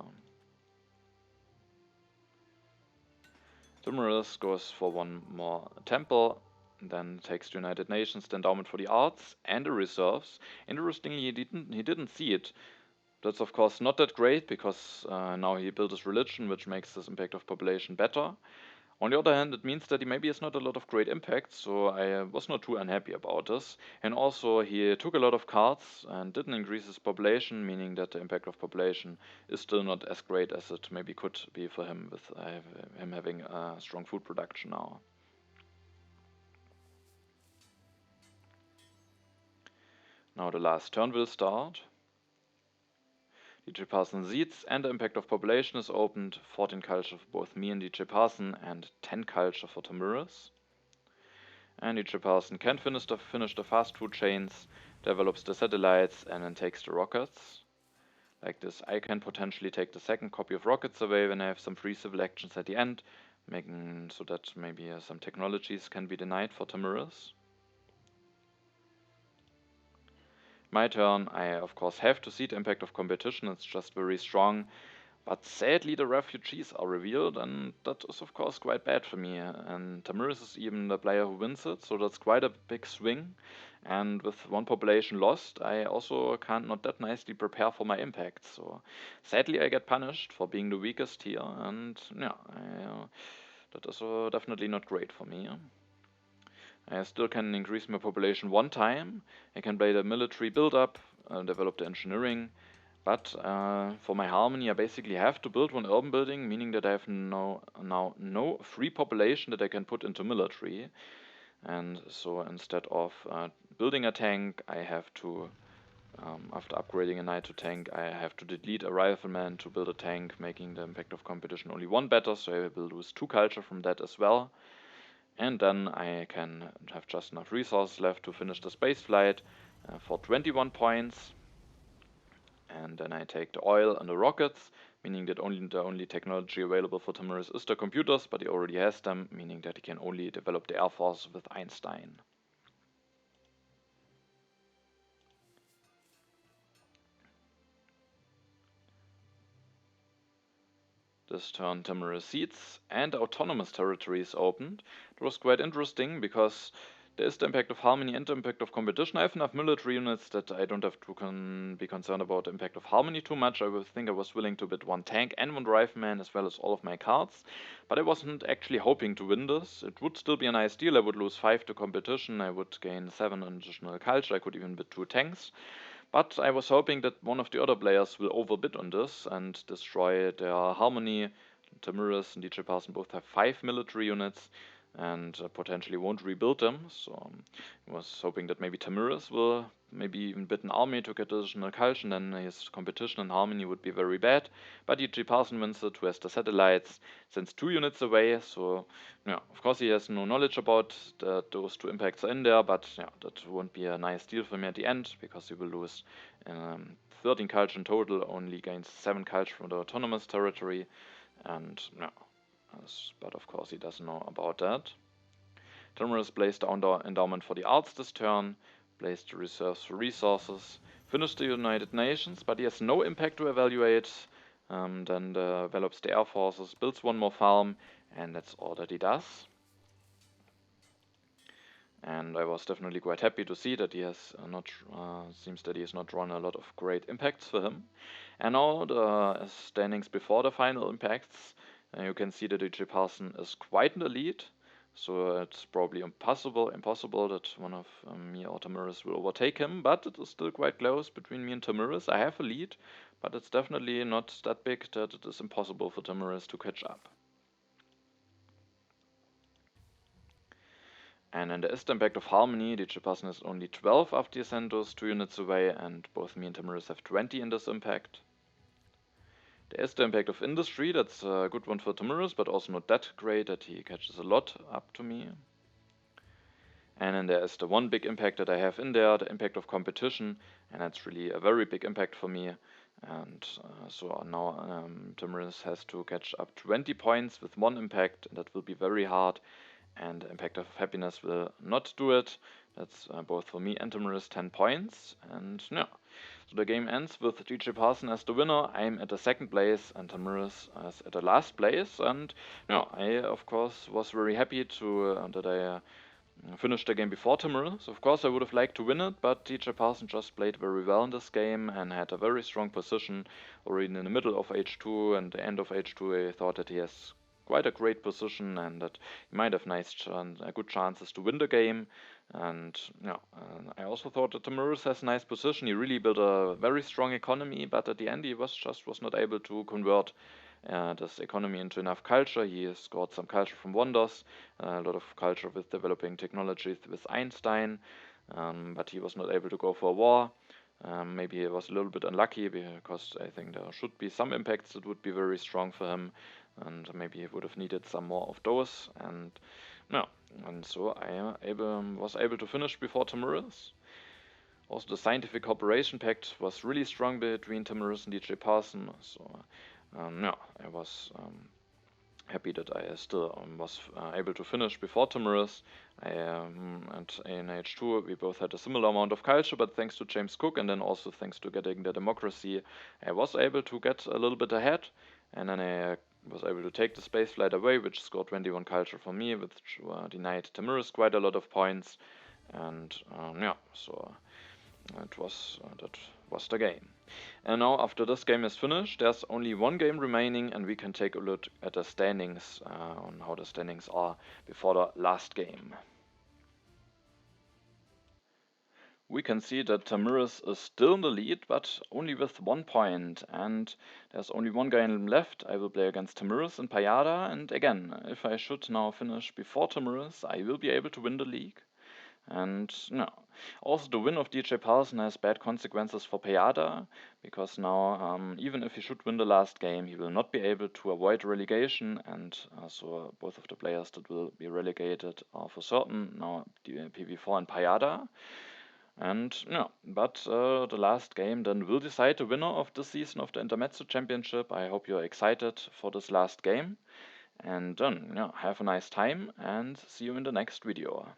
Tamirys goes for one more temple, then takes the United Nations, the endowment for the arts, and the reserves. Interestingly, he didn't see it. That's of course not that great, because now he built his religion, which makes this impact of population better. On the other hand, it means that he maybe has not a lot of great impact, so I was not too unhappy about this. And also, he took a lot of cards and didn't increase his population, meaning that the impact of population is still not as great as it maybe could be for him, with him having a strong food production now. Now the last turn will start. DJParson seeds, and the impact of population is opened. 14 culture for both me and DJParson, and 10 culture for Tamirys. And DJParson can finish the fast food chains, develops the satellites, and then takes the rockets. Like this, I can potentially take the second copy of rockets away when I have some free civil actions at the end, making so that maybe some technologies can be denied for Tamirys. My turn, I of course have to see the impact of competition, it's just very strong. But sadly the refugees are revealed, and that is of course quite bad for me. And Tamirys is even the player who wins it, so that's quite a big swing. And with one population lost, I also can't not that nicely prepare for my impact. So sadly I get punished for being the weakest here, and yeah, that is definitely not great for me. I still can increase my population one time. I can play the military build-up, develop the engineering, but for my harmony I basically have to build one urban building, meaning that I have now no free population that I can put into military. And so instead of building a tank, I have to, after upgrading a knight to tank, I have to delete a rifleman to build a tank, making the impact of competition only one better, so I will lose 2 culture from that as well. And then I can have just enough resources left to finish the space flight for 21 points. And then I take the oil and the rockets, meaning that the only technology available for Tamirys is the computers, but he already has them, meaning that he can only develop the Air Force with Einstein. This turn Tamirys seeds, and autonomous territories opened. It was quite interesting because there is the impact of harmony and the impact of competition. I have enough military units that I don't have to be concerned about the impact of harmony too much. I think I was willing to bid one tank and one rifleman as well as all of my cards. But I wasn't actually hoping to win this. It would still be a nice deal. I would lose 5 to competition. I would gain 7 additional culture. I could even bid 2 tanks. But I was hoping that one of the other players will overbid on this and destroy their harmony. Tamirys and DJParson both have 5 military units and potentially won't rebuild them. So I was hoping that maybe Tamirys will maybe even bid an army to get additional culture, and then his competition and harmony would be very bad. But DJParson wins it, who has the satellites, sends 2 units away. So yeah, of course he has no knowledge about those 2 impacts are in there, but yeah, that won't be a nice deal for me at the end, because he will lose 13 culture in total, only gains 7 culture from the autonomous territory, and yeah. But of course he doesn't know about that. Tamirys plays the endowment for the arts this turn, plays the reserves for resources, finished the United Nations, but he has no impact to evaluate, then develops the air forces, builds one more farm, and that's all that he does. And I was definitely quite happy to see that he has seems that he has not drawn a lot of great impacts for him. And now the standings before the final impacts. You can see that DJParson is quite in the lead, so it's probably impossible that one of me or Tamirys will overtake him, but it is still quite close between me and Tamirys. I have a lead, but it's definitely not that big that it is impossible for Tamirys to catch up. And in the Ist impact of harmony, DJParson has only 12 after he sent those 2 units away, and both me and Tamirys have 20 in this impact. There is the impact of industry, that's a good one for Tamirys, but also not that great that he catches a lot up to me. And then there is the one big impact that I have in there, the impact of competition, and that's really a very big impact for me. And so now Tamirys has to catch up 20 points with 1 impact, and that will be very hard. And Impact of Happiness will not do it. That's both for me and Tamirys 10 points. And yeah, so the game ends with DJParson as the winner. I'm at the second place and Tamirys is at the last place. And yeah, I of course was very happy to that I finished the game before Tamirys. Of course, I would have liked to win it, but DJParson just played very well in this game and had a very strong position already in the middle of H2 and the end of H2. I thought that he has quite a great position and that he might have good chances to win the game. And yeah, I also thought that Tamirys has a nice position. He really built a very strong economy, but at the end he was not able to convert this economy into enough culture. He scored some culture from Wonders, a lot of culture with developing technologies with Einstein, but he was not able to go for a war. Maybe he was a little bit unlucky because I think there should be some impacts that would be very strong for him, and maybe he would have needed some more of those. And no, and so I was able to finish before Tamirys. Also, the Scientific Cooperation Pact was really strong between Tamirys and DJParson. So yeah, I was happy that I still was able to finish before Tamirys. And in H2 we both had a similar amount of culture, but thanks to James Cook and then also thanks to getting the democracy, I was able to get a little bit ahead, and then I was able to take the spaceflight away, which scored 21 culture for me, which denied Tamirys quite a lot of points. And yeah, so that was the game. And now after this game is finished, there's only one game remaining and we can take a look at the standings, on how the standings are before the last game. We can see that Tamirys is still in the lead, but only with 1 point, and there's only one guy left. I will play against Tamirys and Payada, and again, if I should now finish before Tamirys, I will be able to win the league. And no. Also, the win of DJParson has bad consequences for Payada, because now, even if he should win the last game, he will not be able to avoid relegation, and so both of the players that will be relegated are for certain now PV4 and Payada. And no, but the last game then will decide the winner of this season of the Intermezzo Championship. I hope you're excited for this last game. And then, yeah, have a nice time and see you in the next video.